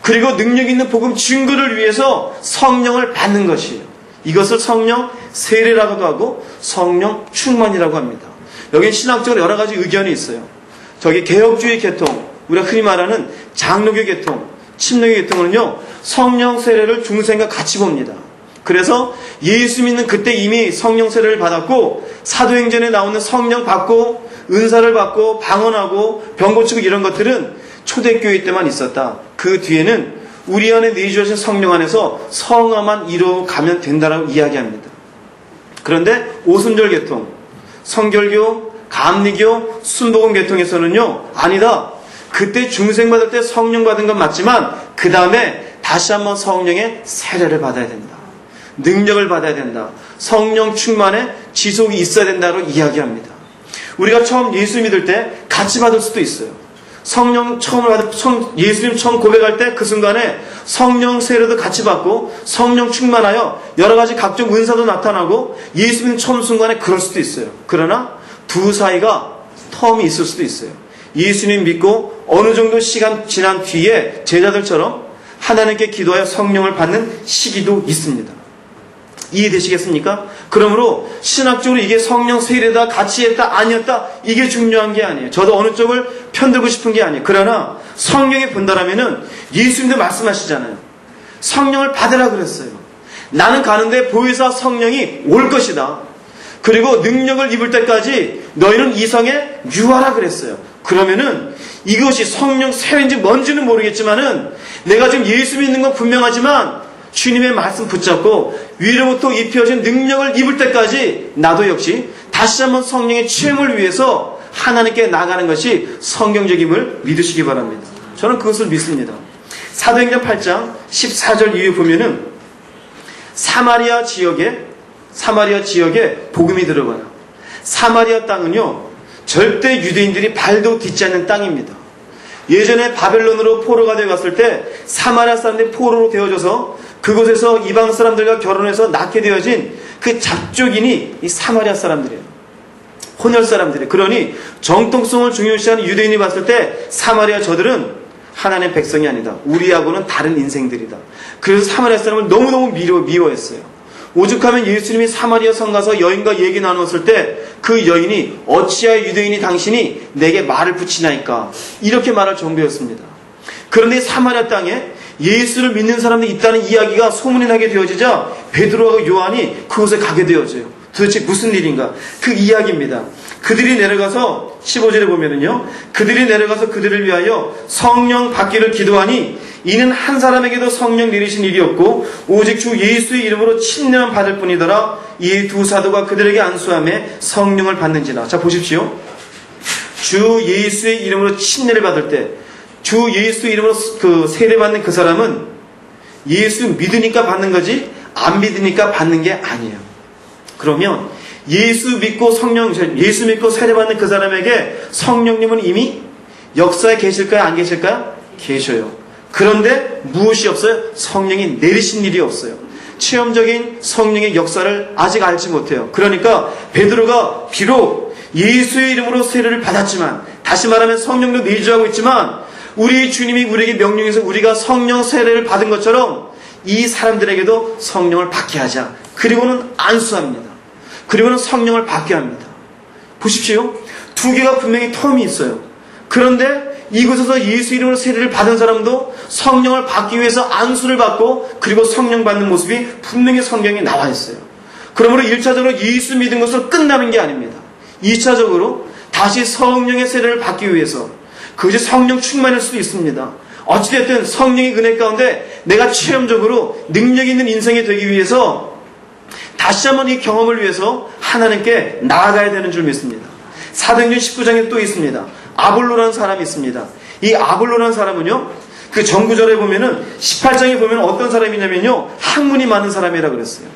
그리고 능력 있는 복음 증거를 위해서 성령을 받는 것이에요. 이것을 성령 세례라고도 하고 성령 충만이라고 합니다. 여기 신학적으로 여러 가지 의견이 있어요. 저기 개혁주의 계통, 우리가 흔히 말하는 장로교 계통, 침례교 계통은요, 성령 세례를 중생과 같이 봅니다. 그래서 예수 믿는 그때 이미 성령 세례를 받았고, 사도행전에 나오는 성령 받고 은사를 받고 방언하고 병 고치고 이런 것들은 초대교회 때만 있었다. 그 뒤에는 우리 안에 내주하신 성령 안에서 성화만 이루어가면 된다라고 이야기합니다. 그런데 오순절 계통, 성결교, 감리교, 순복음 계통에서는요, 아니다. 그때 중생 받을 때 성령 받은 건 맞지만 그 다음에 다시 한번 성령의 세례를 받아야 된다. 능력을 받아야 된다. 성령 충만에 지속이 있어야 된다고 이야기합니다. 우리가 처음 예수 믿을 때 같이 받을 수도 있어요. 성령 예수님 처음 고백할 때 그 순간에 성령 세례도 같이 받고 성령 충만하여 여러 가지 각종 은사도 나타나고 예수 믿는 처음 순간에 그럴 수도 있어요. 그러나 두 사이가 텀이 있을 수도 있어요. 예수님 믿고 어느 정도 시간 지난 뒤에 제자들처럼 하나님께 기도하여 성령을 받는 시기도 있습니다. 이해되시겠습니까? 그러므로 신학적으로 이게 성령 세례다, 같이 했다, 아니었다, 이게 중요한 게 아니에요. 저도 어느 쪽을 편들고 싶은 게 아니에요. 그러나 성령이 본다라면은 예수님도 말씀하시잖아요. 성령을 받으라 그랬어요. 나는 가는데 보혜사 성령이 올 것이다. 그리고 능력을 입을 때까지 너희는 이성에 유하라 그랬어요. 그러면은 이것이 성령 세례인지 뭔지는 모르겠지만은 내가 지금 예수 믿는 건 분명하지만 주님의 말씀 붙잡고 위로부터 입혀진 능력을 입을 때까지 나도 역시 다시 한번 성령의 체험을 위해서 하나님께 나가는 것이 성경적임을 믿으시기 바랍니다. 저는 그것을 믿습니다. 사도행전 8장 14절 이후에 보면은 사마리아 지역에 복음이 들어가요. 사마리아 땅은요, 절대 유대인들이 발도 딛지 않는 땅입니다. 예전에 바벨론으로 포로가 되어 갔을 때 사마리아 사람들이 포로로 되어져서 그곳에서 이방 사람들과 결혼해서 낳게 되어진 그 잡족인이 이 사마리아 사람들이에요. 혼혈 사람들이. 그러니 정통성을 중요시하는 유대인이 봤을 때 사마리아 저들은 하나님의 백성이 아니다. 우리하고는 다른 인생들이다. 그래서 사마리아 사람을 너무너무 미워했어요. 오죽하면 예수님이 사마리아 성 가서 여인과 얘기 나누었을 때 그 여인이 어찌하여 유대인이 당신이 내게 말을 붙이나이까 이렇게 말할 정도였습니다. 그런데 사마리아 땅에 예수를 믿는 사람들이 있다는 이야기가 소문이 나게 되어지자 베드로와 요한이 그곳에 가게 되어져요. 도대체 무슨 일인가? 그 이야기입니다. 그들이 내려가서 15절에 보면은요, 그들이 내려가서 그들을 위하여 성령 받기를 기도하니 이는 한 사람에게도 성령 내리신 일이 없고 오직 주 예수의 이름으로 침례만 받을 뿐이더라. 이 두 사도가 그들에게 안수함에 성령을 받는지라. 자, 보십시오. 주 예수의 이름으로 침례를 받을 때 주 예수의 이름으로 그 세례받는 그 사람은 예수 믿으니까 받는 거지 안 믿으니까 받는 게 아니에요. 그러면 예수 믿고 세례받는 그 사람에게 성령님은 이미 역사에 계실까요? 안 계실까요? 계셔요. 그런데 무엇이 없어요? 성령이 내리신 일이 없어요. 체험적인 성령의 역사를 아직 알지 못해요. 그러니까 베드로가 비록 예수의 이름으로 세례를 받았지만, 다시 말하면 성령도 내주하고 있지만 우리 주님이 우리에게 명령해서 우리가 성령 세례를 받은 것처럼 이 사람들에게도 성령을 받게 하자. 그리고는 안수합니다. 그리고는 성령을 받게 합니다. 보십시오. 두 개가 분명히 텀이 있어요. 그런데 이곳에서 예수 이름으로 세례를 받은 사람도 성령을 받기 위해서 안수를 받고 그리고 성령 받는 모습이 분명히 성경에 나와 있어요. 그러므로 1차적으로 예수 믿은 것으로 끝나는 게 아닙니다. 2차적으로 다시 성령의 세례를 받기 위해서 그것이 성령 충만일 수도 있습니다. 어찌됐든 성령의 은혜 가운데 내가 체험적으로 능력 있는 인생이 되기 위해서 다시 한번 이 경험을 위해서 하나님께 나아가야 되는 줄 믿습니다. 사도행전 19장에 또 있습니다. 아볼로라는 사람이 있습니다. 이 아볼로라는 사람은요, 그 전구절에 보면은 18장에 보면 어떤 사람이냐면요, 학문이 많은 사람이라 그랬어요.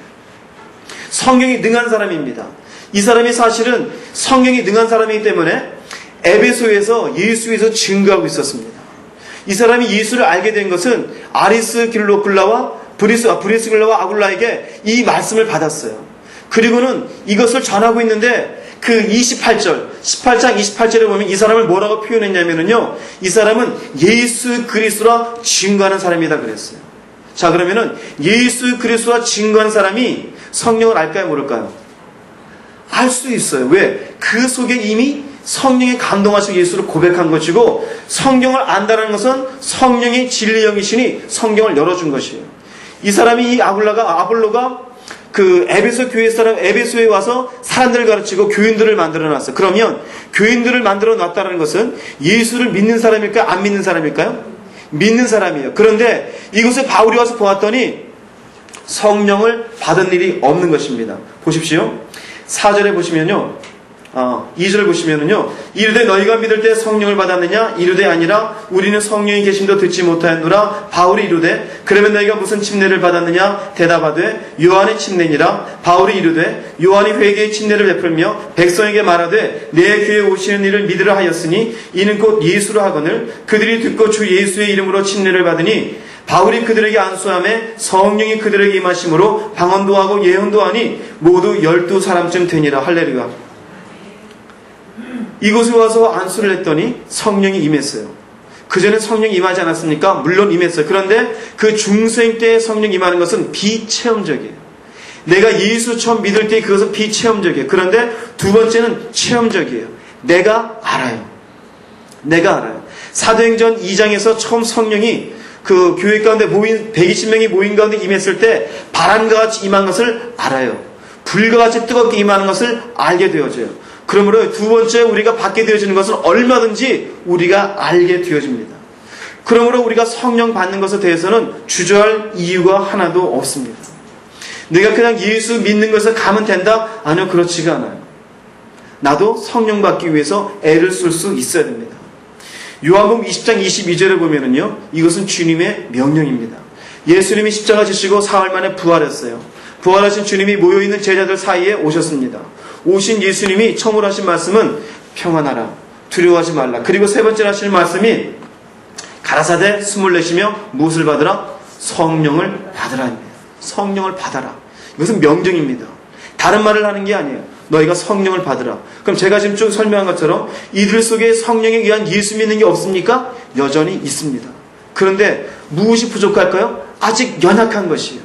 성경이 능한 사람입니다. 이 사람이 사실은 성경이 능한 사람이기 때문에 에베소에서 예수에서 증거하고 있었습니다. 이 사람이 예수를 알게 된 것은 아리스길로굴라와 브리스길라와 아굴라에게 이 말씀을 받았어요. 그리고는 이것을 전하고 있는데 그 18장 28절에 보면 이 사람을 뭐라고 표현했냐면요, 이 사람은 예수 그리스도라 증거하는 사람이다 그랬어요. 자, 그러면은 예수 그리스도라 증거하는 사람이 성령을 알까요, 모를까요? 알 수 있어요. 왜? 그 속에 이미 성령이 감동하시고 예수를 고백한 것이고, 성경을 안다는 것은 성령이 진리 영이시니 성경을 열어준 것이에요. 이 사람이 이 아볼로가 그 에베소에 와서 사람들을 가르치고 교인들을 만들어 놨어요. 그러면 교인들을 만들어 놨다는 것은 예수를 믿는 사람일까요? 안 믿는 사람일까요? 믿는 사람이에요. 그런데 이곳에 바울이 와서 보았더니 성령을 받은 일이 없는 것입니다. 보십시오. 4절에 보시면요, 2절 보시면은요, 이르되 너희가 믿을 때 성령을 받았느냐? 이르되 아니라 우리는 성령이 계심도 듣지 못하였노라. 바울이 이르되 그러면 너희가 무슨 침례를 받았느냐? 대답하되 요한의 침례니라. 바울이 이르되 요한이 회개의 침례를 베풀며 백성에게 말하되 내 귀에 오시는 이를 믿으라 하였으니 이는 곧 예수로 하거늘 그들이 듣고 주 예수의 이름으로 침례를 받으니 바울이 그들에게 안수함에 성령이 그들에게 임하심으로 방언도 하고 예언도 하니 모두 12사람쯤 되니라. 할렐루야. 이곳에 와서 안수를 했더니 성령이 임했어요. 그전에 성령이 임하지 않았습니까? 물론 임했어요. 그런데 그 중생 때 성령이 임하는 것은 비체험적이에요. 내가 예수 처음 믿을 때 그것은 비체험적이에요. 그런데 두 번째는 체험적이에요. 내가 알아요. 사도행전 2장에서 처음 성령이 그 교회 가운데 120명이 모인 가운데 임했을 때 바람과 같이 임한 것을 알아요. 불과 같이 뜨겁게 임하는 것을 알게 되어져요. 그러므로 두 번째 우리가 받게 되어지는 것은 얼마든지 우리가 알게 되어집니다. 그러므로 우리가 성령 받는 것에 대해서는 주저할 이유가 하나도 없습니다. 내가 그냥 예수 믿는 것에 가면 된다? 아니요, 그렇지가 않아요. 나도 성령 받기 위해서 애를 쓸 수 있어야 됩니다. 요한복음 20장 22절에 보면은요, 이것은 주님의 명령입니다. 예수님이 십자가 지시고 사흘 만에 부활했어요. 부활하신 주님이 모여있는 제자들 사이에 오셨습니다. 오신 예수님이 처음으로 하신 말씀은 평안하라, 두려워하지 말라. 그리고 세 번째로 하신 말씀이 가라사대 숨을 내쉬며 무엇을 받으라? 성령을 받으라. 성령을 받아라. 이것은 명령입니다. 다른 말을 하는 게 아니에요. 너희가 성령을 받으라. 그럼 제가 지금 쭉 설명한 것처럼 이들 속에 성령에 의한 예수 믿는 게 없습니까? 여전히 있습니다. 그런데 무엇이 부족할까요? 아직 연약한 것이에요.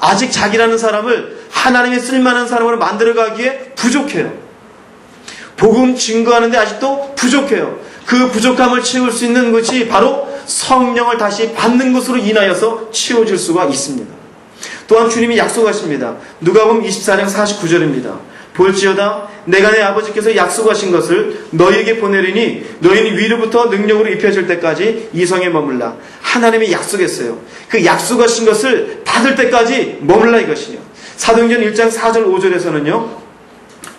아직 자기라는 사람을 하나님의 쓸만한 사람으로 만들어가기에 부족해요. 복음 증거하는데 아직도 부족해요. 그 부족함을 채울 수 있는 것이 바로 성령을 다시 받는 것으로 인하여서 채워질 수가 있습니다. 또한 주님이 약속하십니다. 누가복음 24장 49절입니다. 볼지어다 내가 내 아버지께서 약속하신 것을 너희에게 보내리니 너희는 위로부터 능력으로 입혀질 때까지 이 성에 머물라. 하나님이 약속했어요. 그 약속하신 것을 받을 때까지 머물라 이것이요. 사도행전 1장 4절 5절에서는요.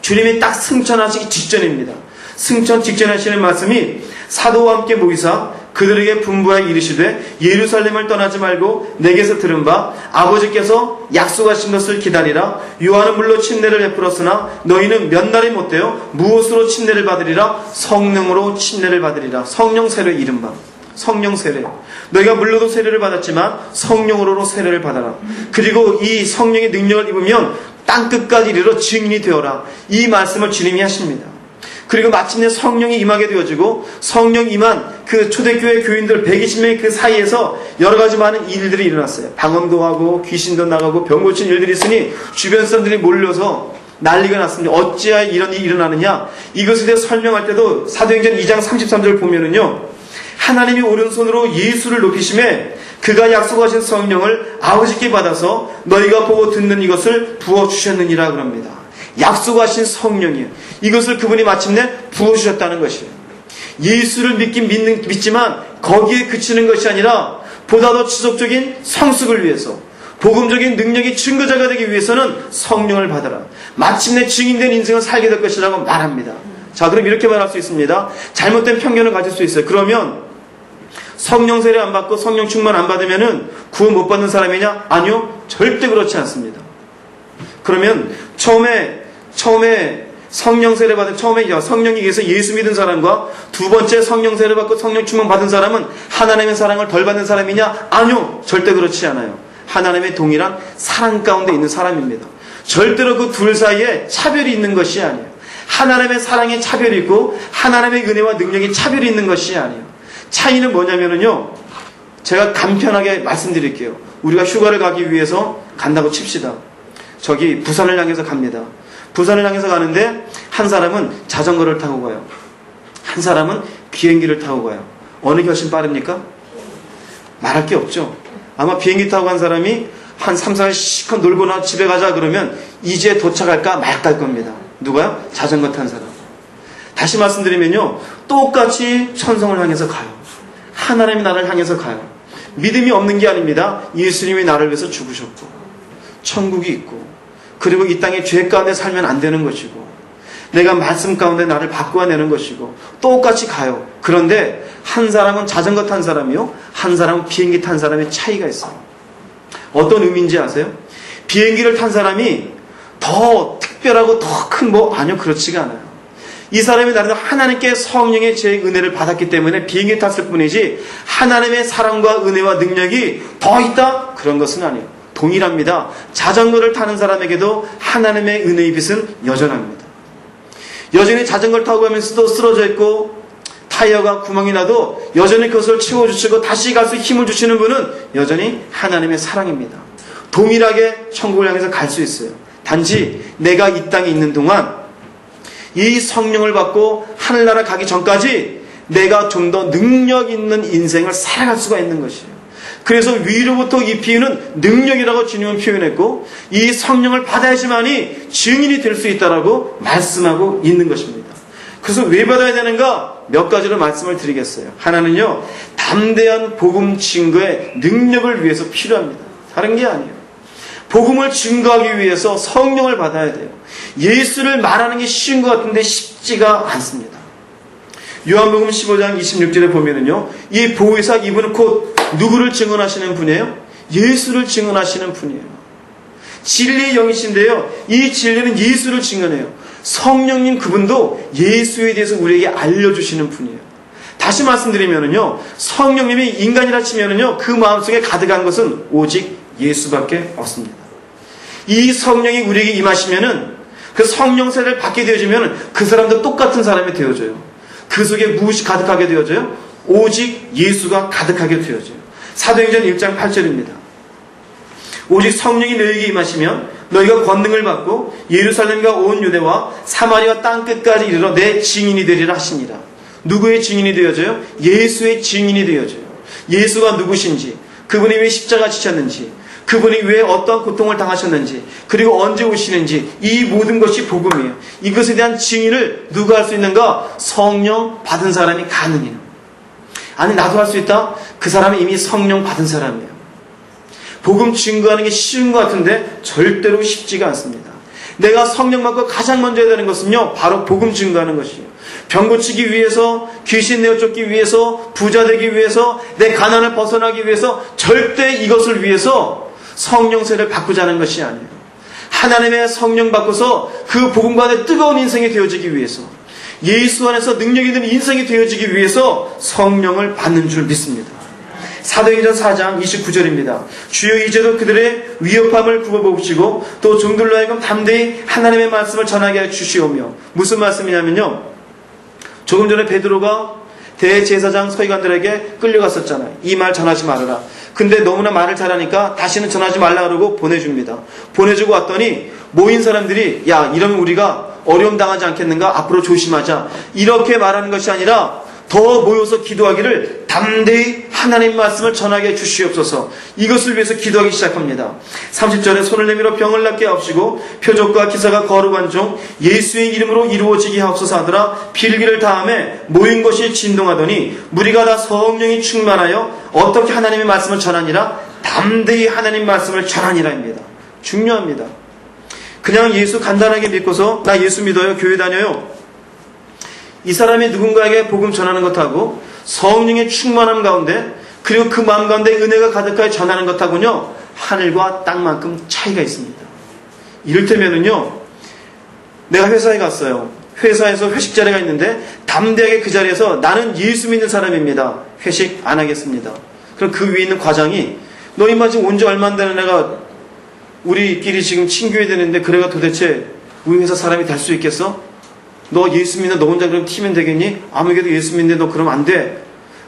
주님이 딱 승천하시기 직전입니다. 승천 직전에 하시는 말씀이 사도와 함께 모이사 그들에게 분부하여 이르시되 예루살렘을 떠나지 말고 내게서 들은 바 아버지께서 약속하신 것을 기다리라. 요한은 물론 침례를 베풀었으나 너희는 몇 날이 못되어 무엇으로 침례를 받으리라? 성령으로 침례를 받으리라. 성령 세례 이른바 성령 세례. 너희가 물로도 세례를 받았지만 성령으로 세례를 받아라. 그리고 이 성령의 능력을 입으면 땅끝까지 이르러 증인이 되어라. 이 말씀을 주님이 하십니다. 그리고 마침내 성령이 임하게 되어지고 성령 임한 그 초대교회 교인들 120명의 그 사이에서 여러 가지 많은 일들이 일어났어요. 방언도 하고 귀신도 나가고 병 고친 일들이 있으니 주변 사람들이 몰려서 난리가 났습니다. 어찌하여 이런 일이 일어나느냐? 이것에 대해 설명할 때도 사도행전 2장 33절 보면은요. 하나님이 오른손으로 예수를 높이심에 그가 약속하신 성령을 아버지께 받아서 너희가 보고 듣는 이것을 부어주셨느니라 그럽니다. 약속하신 성령이에요. 이것을 그분이 마침내 부어주셨다는 것이에요. 예수를 믿지만 거기에 그치는 것이 아니라 보다 더 지속적인 성숙을 위해서 복음적인 능력이 증거자가 되기 위해서는 성령을 받아라. 마침내 증인된 인생을 살게 될 것이라고 말합니다. 자, 그럼 이렇게 말할 수 있습니다. 잘못된 편견을 가질 수 있어요. 그러면 성령 세례 안 받고 성령 충만 안 받으면은 구원 못 받는 사람이냐? 아니요. 절대 그렇지 않습니다. 그러면 처음에 성령 세례 받은 처음에 성령에 의해서 예수 믿은 사람과 두 번째 성령 세례 받고 성령 충만 받은 사람은 하나님의 사랑을 덜 받는 사람이냐? 아니요. 절대 그렇지 않아요. 하나님의 동일한 사랑 가운데 있는 사람입니다. 절대로 그 둘 사이에 차별이 있는 것이 아니에요. 하나님의 사랑에 차별이 있고 하나님의 은혜와 능력에 차별이 있는 것이 아니에요. 차이는 뭐냐면요. 제가 간편하게 말씀드릴게요. 우리가 휴가를 가기 위해서 간다고 칩시다. 저기 부산을 향해서 갑니다. 부산을 향해서 가는데 한 사람은 자전거를 타고 가요. 한 사람은 비행기를 타고 가요. 어느 게 훨씬 빠릅니까? 말할 게 없죠. 아마 비행기 타고 간 사람이 한 3, 4일 시컷 놀고나 집에 가자 그러면 이제 도착할까 말까 할 겁니다. 누가요? 자전거 탄 사람. 다시 말씀드리면요. 똑같이 천성을 향해서 가요. 하나님의 나라를 향해서 가요. 믿음이 없는 게 아닙니다. 예수님이 나를 위해서 죽으셨고 천국이 있고 그리고 이 땅에 죄 가운데 살면 안 되는 것이고 내가 말씀 가운데 나를 바꾸어내는 것이고 똑같이 가요. 그런데 한 사람은 자전거 탄 사람이요. 한 사람은 비행기 탄 사람의 차이가 있어요. 어떤 의미인지 아세요? 비행기를 탄 사람이 더 특별하고 더 큰 아니요. 그렇지가 않아요. 이 사람이 나름 하나님께 성령의 제 은혜를 받았기 때문에 비행기 탔을 뿐이지 하나님의 사랑과 은혜와 능력이 더 있다? 그런 것은 아니에요. 동일합니다. 자전거를 타는 사람에게도 하나님의 은혜의 빛은 여전합니다. 여전히 자전거를 타고 가면서도 쓰러져 있고 타이어가 구멍이 나도 여전히 그것을 채워주시고 다시 갈 수 힘을 주시는 분은 여전히 하나님의 사랑입니다. 동일하게 천국을 향해서 갈 수 있어요. 단지 내가 이 땅에 있는 동안 이 성령을 받고 하늘나라 가기 전까지 내가 좀 더 능력 있는 인생을 살아갈 수가 있는 것이에요. 그래서 위로부터 입히는 능력이라고 주님은 표현했고 이 성령을 받아야지만이 증인이 될 수 있다라고 말씀하고 있는 것입니다. 그래서 왜 받아야 되는가? 몇 가지로 말씀을 드리겠어요. 하나는요. 담대한 복음 증거의 능력을 위해서 필요합니다. 다른 게 아니에요. 복음을 증거하기 위해서 성령을 받아야 돼요. 예수를 말하는 게 쉬운 것 같은데 쉽지가 않습니다. 요한복음 15장 26절에 보면은요. 이 보혜사 이분은 곧 누구를 증언하시는 분이에요? 예수를 증언하시는 분이에요. 진리의 영이신데요. 이 진리는 예수를 증언해요. 성령님 그분도 예수에 대해서 우리에게 알려주시는 분이에요. 다시 말씀드리면은요. 성령님이 인간이라 치면은요. 그 마음속에 가득한 것은 오직 예수밖에 없습니다. 이 성령이 우리에게 임하시면은 그 성령 세례를 받게 되어지면 그 사람도 똑같은 사람이 되어져요. 그 속에 무엇이 가득하게 되어져요? 오직 예수가 가득하게 되어져요. 사도행전 1장 8절입니다. 오직 성령이 너희에게 임하시면 너희가 권능을 받고 예루살렘과 온 유대와 사마리아 땅끝까지 이르러 내 증인이 되리라 하시니라. 누구의 증인이 되어져요? 예수의 증인이 되어져요. 예수가 누구신지, 그분이 왜 십자가 지셨는지, 그분이 왜 어떤 고통을 당하셨는지, 그리고 언제 오시는지, 이 모든 것이 복음이에요. 이것에 대한 증인을 누가 할 수 있는가? 성령 받은 사람이 가능해요. 아니, 나도 할 수 있다? 그 사람은 이미 성령 받은 사람이에요. 복음 증거하는 게 쉬운 것 같은데 절대로 쉽지가 않습니다. 내가 성령 받고 가장 먼저 해야 되는 것은요, 바로 복음 증거하는 것이에요. 병 고치기 위해서, 귀신 내어 쫓기 위해서, 부자 되기 위해서, 내 가난을 벗어나기 위해서, 절대 이것을 위해서 성령 세례를 바꾸자 하는 것이 아니에요. 하나님의 성령 받고서 그 복음과 내 뜨거운 인생이 되어지기 위해서, 예수 안에서 능력 있는 인생이 되어지기 위해서 성령을 받는 줄 믿습니다. 사도행전 4장 29절입니다. 주여 이제도 그들의 위협함을 굽어보시고 또 종들로 하여금 담대히 하나님의 말씀을 전하게 해주시오며. 무슨 말씀이냐면요, 조금 전에 베드로가 대제사장 서기관들에게 끌려갔었잖아요. 이 말 전하지 말아라. 근데 너무나 말을 잘하니까 다시는 전하지 말라 그러고 보내줍니다. 보내주고 왔더니 모인 사람들이 야, 이러면 우리가 어려움 당하지 않겠는가? 앞으로 조심하자. 이렇게 말하는 것이 아니라 더 모여서 기도하기를 담대히 하나님 말씀을 전하게 해주시옵소서. 이것을 위해서 기도하기 시작합니다. 30절에 손을 내밀어 병을 낫게 하옵시고 표적과 기사가 거룩한 종 예수의 이름으로 이루어지게 하옵소서 하더라. 빌기를 다음에 모인 것이 진동하더니 무리가 다 성령이 충만하여 어떻게 하나님의 말씀을 전하니라? 담대히 하나님 말씀을 전하니라입니다. 중요합니다. 그냥 예수 간단하게 믿고서 나 예수 믿어요, 교회 다녀요, 이 사람이 누군가에게 복음 전하는 것하고 성령의 충만함 가운데, 그리고 그 마음 가운데 은혜가 가득하게 전하는 것하고는요, 하늘과 땅만큼 차이가 있습니다. 이를테면은요, 내가 회사에 갔어요. 회사에서 회식 자리가 있는데 담대하게 그 자리에서 나는 예수 믿는 사람입니다, 회식 안 하겠습니다. 그럼 그 위에 있는 과장이 너 임마 지금 온 지 얼마 안 되는 애가 우리끼리 지금 친교해야 되는데 그래가 도대체 우리 회사 사람이 될 수 있겠어? 너 예수 믿는 너 혼자 그럼 튀면 되겠니? 아무개도 예수 믿는데 너 그러면 안 돼.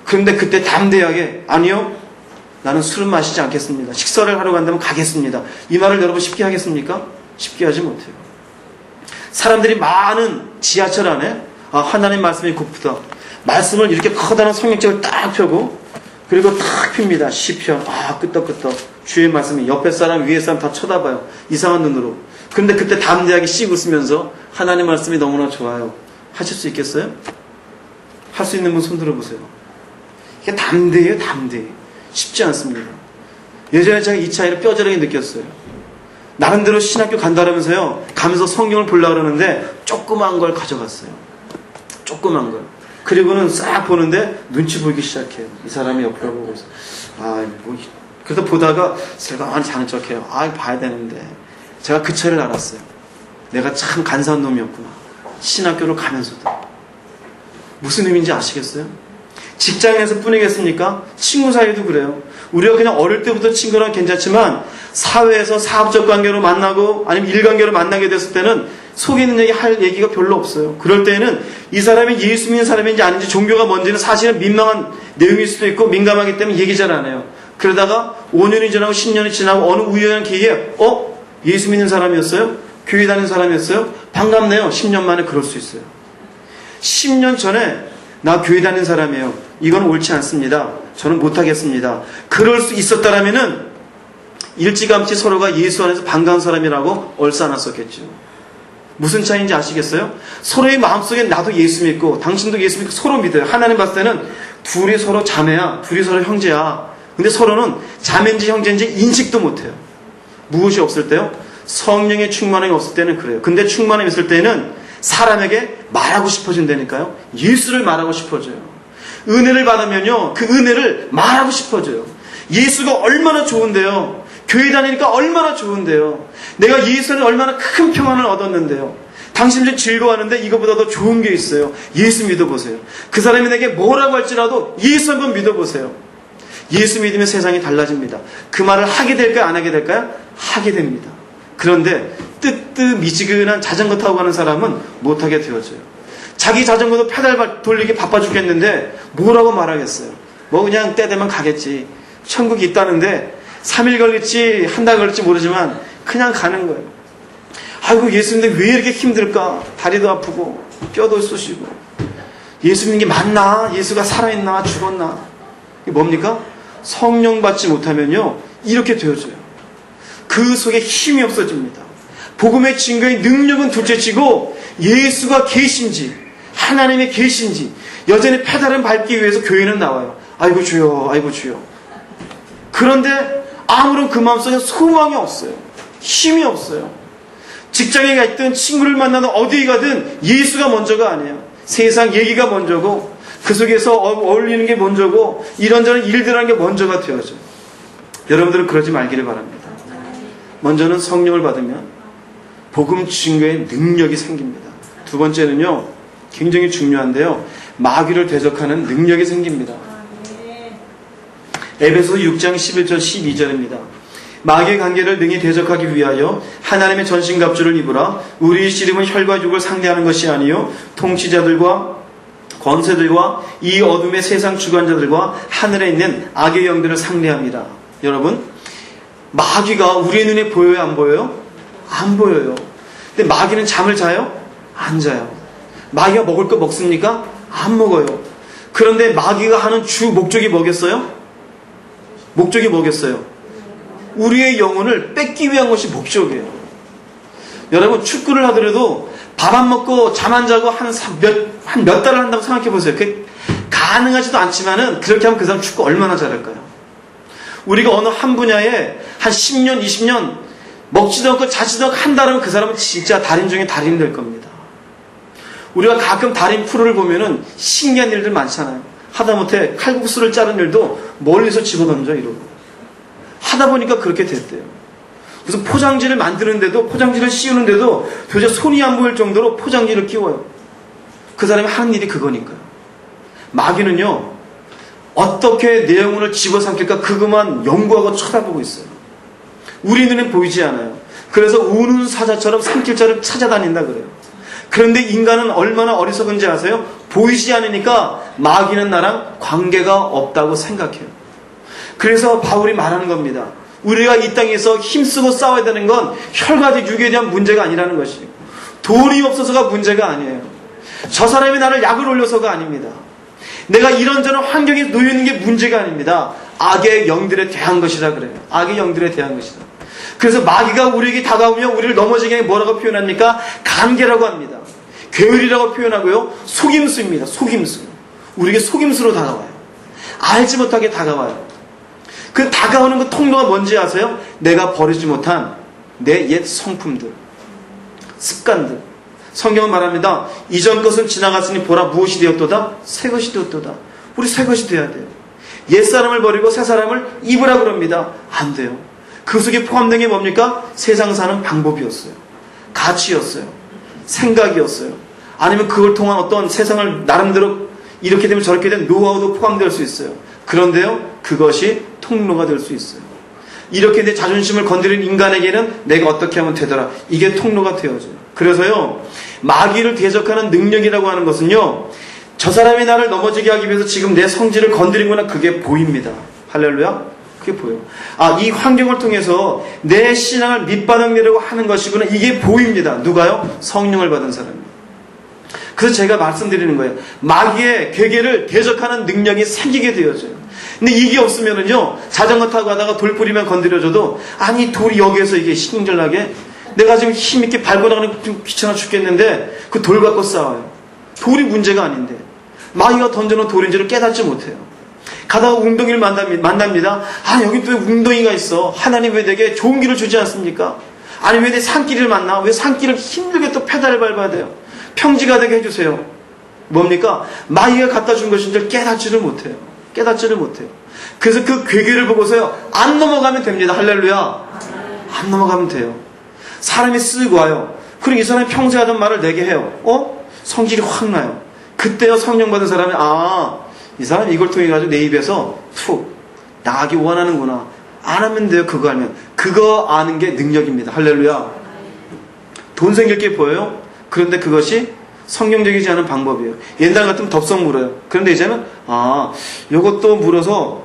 그런데 그때 담대하게 아니요, 나는 술은 마시지 않겠습니다. 식사를 하러 간다면 가겠습니다. 이 말을 여러분 쉽게 하겠습니까? 쉽게 하지 못해요. 사람들이 많은 지하철 안에 하나님 말씀이 고프다. 말씀을 이렇게 커다란 성경책을 딱 펴고 그리고 딱 핍니다. 시편. 끄떡끄떡. 주의 말씀이 옆에 사람 위에 사람 다 쳐다봐요. 이상한 눈으로. 그런데 그때 담대하게 씩 웃으면서 하나님 말씀이 너무나 좋아요. 하실 수 있겠어요? 할 수 있는 분 손 들어보세요. 이게 담대해요, 담대해. 쉽지 않습니다. 예전에 제가 이 차이를 뼈저리게 느꼈어요. 나름대로 신학교 간다라면서요, 가면서 성경을 보려고 그러는데 조그만 걸 가져갔어요. 조그만 걸. 그리고는 싹 보는데 눈치 보이기 시작해요. 이 사람이 옆으로 보고 있어. 그래서 보다가 슬그머니 자는 척해요. 봐야 되는데. 제가 그 차이를 알았어요. 내가 참 간사한 놈이었구나. 신학교를 가면서도. 무슨 의미인지 아시겠어요? 직장에서 뿐이겠습니까? 친구 사이도 그래요. 우리가 그냥 어릴 때부터 친구랑 괜찮지만 사회에서 사업적 관계로 만나고 아니면 일관계로 만나게 됐을 때는 속에 있는 얘기 할 얘기가 별로 없어요. 그럴 때는 이 사람이 예수 믿는 사람인지 아닌지 종교가 뭔지는 사실은 민망한 내용일 수도 있고 민감하기 때문에 얘기 잘 안 해요. 그러다가 5년이 지나고 10년이 지나고 어느 우연한 기회에 예수 믿는 사람이었어요? 교회 다니는 사람이었어요? 반갑네요. 10년 만에 그럴 수 있어요. 10년 전에 나 교회 다니는 사람이에요. 이건 옳지 않습니다. 저는 못하겠습니다. 그럴 수 있었다라면은 일찌감치 서로가 예수 안에서 반가운 사람이라고 얼싸놨었겠죠. 무슨 차이인지 아시겠어요? 서로의 마음속에 나도 예수 믿고 당신도 예수 믿고 서로 믿어요. 하나님 봤을 때는 둘이 서로 자매야, 둘이 서로 형제야. 근데 서로는 자매인지 형제인지 인식도 못해요. 무엇이 없을 때요? 성령의 충만함이 없을 때는 그래요. 근데 충만함이 있을 때는 사람에게 말하고 싶어진다니까요. 예수를 말하고 싶어져요. 은혜를 받으면요, 그 은혜를 말하고 싶어져요. 예수가 얼마나 좋은데요. 교회 다니니까 얼마나 좋은데요. 내가 예수 안에 얼마나 큰 평안을 얻었는데요. 당신들 즐거워하는데 이거보다 더 좋은 게 있어요. 예수 믿어보세요. 그 사람이 내게 뭐라고 할지라도 예수 한번 믿어보세요. 예수 믿으면 세상이 달라집니다. 그 말을 하게 될까요? 안 하게 될까요? 하게 됩니다. 그런데 뜨뜻미지근한 자전거 타고 가는 사람은 못하게 되어져요. 자기 자전거도 페달 돌리기 바빠 죽겠는데 뭐라고 말하겠어요. 뭐 그냥 때 되면 가겠지. 천국이 있다는데 3일 걸릴지 한 달 걸릴지 모르지만 그냥 가는 거예요. 아이고 예수님인데 왜 이렇게 힘들까? 다리도 아프고 뼈도 쑤시고. 예수님인 게 맞나? 예수가 살아있나? 죽었나? 이게 뭡니까? 성령 받지 못하면요 이렇게 되어져요. 그 속에 힘이 없어집니다. 복음의 증거의 능력은 둘째치고 예수가 계신지 하나님의 계신지 여전히 페달을 밟기 위해서 교회는 나와요. 아이고 주여 아이고 주여. 그런데 아무런 그 마음속에 소망이 없어요. 힘이 없어요. 직장에 가 있든 친구를 만나든 어디에 가든 예수가 먼저가 아니에요. 세상 얘기가 먼저고 그 속에서 어울리는 게 먼저고 이런저런 일들 하는 게 먼저가 되어져요. 여러분들은 그러지 말기를 바랍니다. 먼저는 성령을 받으면 복음 증거의 능력이 생깁니다. 두 번째는요 굉장히 중요한데요 마귀를 대적하는 능력이 생깁니다. 에베소 6장 11절 12절입니다. 마귀의 관계를 능히 대적하기 위하여 하나님의 전신갑주를 입으라. 우리의 씨름은 혈과 육을 상대하는 것이 아니요 통치자들과 권세들과 이 어둠의 세상 주관자들과 하늘에 있는 악의 영들을 상대합니다. 여러분 마귀가 우리의 눈에 보여요 안 보여요? 안 보여요. 근데 마귀는 잠을 자요? 안 자요. 마귀가 먹을 거 먹습니까? 안 먹어요. 그런데 마귀가 하는 주 목적이 뭐겠어요? 목적이 뭐겠어요? 우리의 영혼을 뺏기 위한 것이 목적이에요. 여러분 축구를 하더라도 밥 안 먹고 잠 안 자고 한 몇 달을 한다고 생각해 보세요. 그게 가능하지도 않지만은 그렇게 하면 그 사람 축구 얼마나 잘할까요? 우리가 어느 한 분야에 한 10년 20년 먹지도 않고 자지도 않고 한다면 그 사람은 진짜 달인 중에 달인이 될 겁니다. 우리가 가끔 달인 프로를 보면은 신기한 일들 많잖아요. 하다못해 칼국수를 자른 일도 멀리서 집어던져 이러고 하다 보니까 그렇게 됐대요. 무슨 포장지를 만드는데도 포장지를 씌우는데도 도저히 손이 안 보일 정도로 포장지를 끼워요. 그 사람이 하는 일이 그거니까요. 마귀는요 어떻게 내 영혼을 집어삼킬까 그것만 연구하고 쳐다보고 있어요. 우리 눈에 보이지 않아요. 그래서 우는 사자처럼 삼킬 자를 찾아다닌다 그래요. 그런데 인간은 얼마나 어리석은지 아세요? 보이지 않으니까 마귀는 나랑 관계가 없다고 생각해요. 그래서 바울이 말하는 겁니다. 우리가 이 땅에서 힘쓰고 싸워야 되는 건 혈과 육에 대한 문제가 아니라는 것이에요. 돈이 없어서가 문제가 아니에요. 저 사람이 나를 약을 올려서가 아닙니다. 내가 이런저런 환경에 놓여있는 게 문제가 아닙니다. 악의 영들에 대한 것이라 그래요. 악의 영들에 대한 것이다. 그래서 마귀가 우리에게 다가오면 우리를 넘어지게 하게 뭐라고 표현합니까? 간계라고 합니다. 괴율이라고 표현하고요. 속임수입니다. 속임수. 우리에게 속임수로 다가와요. 알지 못하게 다가와요. 그 다가오는 그 통로가 뭔지 아세요? 내가 버리지 못한 내 옛 성품들, 습관들. 성경은 말합니다. 이전 것은 지나갔으니 보라 무엇이 되었도다? 새 것이 되었도다. 우리 새 것이 돼야 돼요. 옛 사람을 버리고 새 사람을 입으라 그럽니다. 안 돼요. 그 속에 포함된 게 뭡니까? 세상 사는 방법이었어요. 가치였어요. 생각이었어요. 아니면 그걸 통한 어떤 세상을 나름대로 이렇게 되면 저렇게 된 노하우도 포함될 수 있어요. 그런데요, 그것이 통로가 될 수 있어요. 이렇게 내 자존심을 건드린 인간에게는 내가 어떻게 하면 되더라. 이게 통로가 되어져요. 그래서요, 마귀를 대적하는 능력이라고 하는 것은요, 저 사람이 나를 넘어지게 하기 위해서 지금 내 성질을 건드리거나 그게 보입니다. 할렐루야? 그게 보여요. 아, 이 환경을 통해서 내 신앙을 밑바닥내려고 하는 것이구나. 이게 보입니다. 누가요? 성령을 받은 사람입니다. 그래서 제가 말씀드리는 거예요. 마귀의 괴계를 대적하는 능력이 생기게 되어져요. 근데 이게 없으면은요, 자전거 타고 가다가 돌 뿌리면 건드려줘도, 아니, 돌이 여기에서 이게 신경질나게, 내가 지금 힘있게 밟고 나가는 좀 귀찮아 죽겠는데, 그 돌 갖고 싸워요. 돌이 문제가 아닌데, 마귀가 던져놓은 돌인지를 깨닫지 못해요. 가다가 웅덩이를 만납니다. 아, 여기 또 웅덩이가 있어. 하나님 왜 내게 좋은 길을 주지 않습니까? 아니, 왜 내 산길을 만나? 왜 산길을 힘들게 또 페달을 밟아야 돼요? 평지가 되게 해주세요. 뭡니까? 마귀가 갖다 준 것인 줄 깨닫지를 못해요. 깨닫지를 못해요. 그래서 그 괴계를 보고서요, 안 넘어가면 됩니다. 할렐루야. 안 넘어가면 돼요. 사람이 쓱 와요. 그리고 이 사람이 평소에 하던 말을 내게 해요. 성질이 확 나요. 그때요, 성령 받은 사람이, 이 사람이 이걸 통해 가지고 내 입에서 툭 나가기 원하는구나. 안 하면 돼요. 그거 알면. 그거 아는 게 능력입니다. 할렐루야. 돈 생길 게 보여요. 그런데 그것이 성경적이지 않은 방법이에요. 옛날 같으면 덥석 물어요. 그런데 이제는 이것도 물어서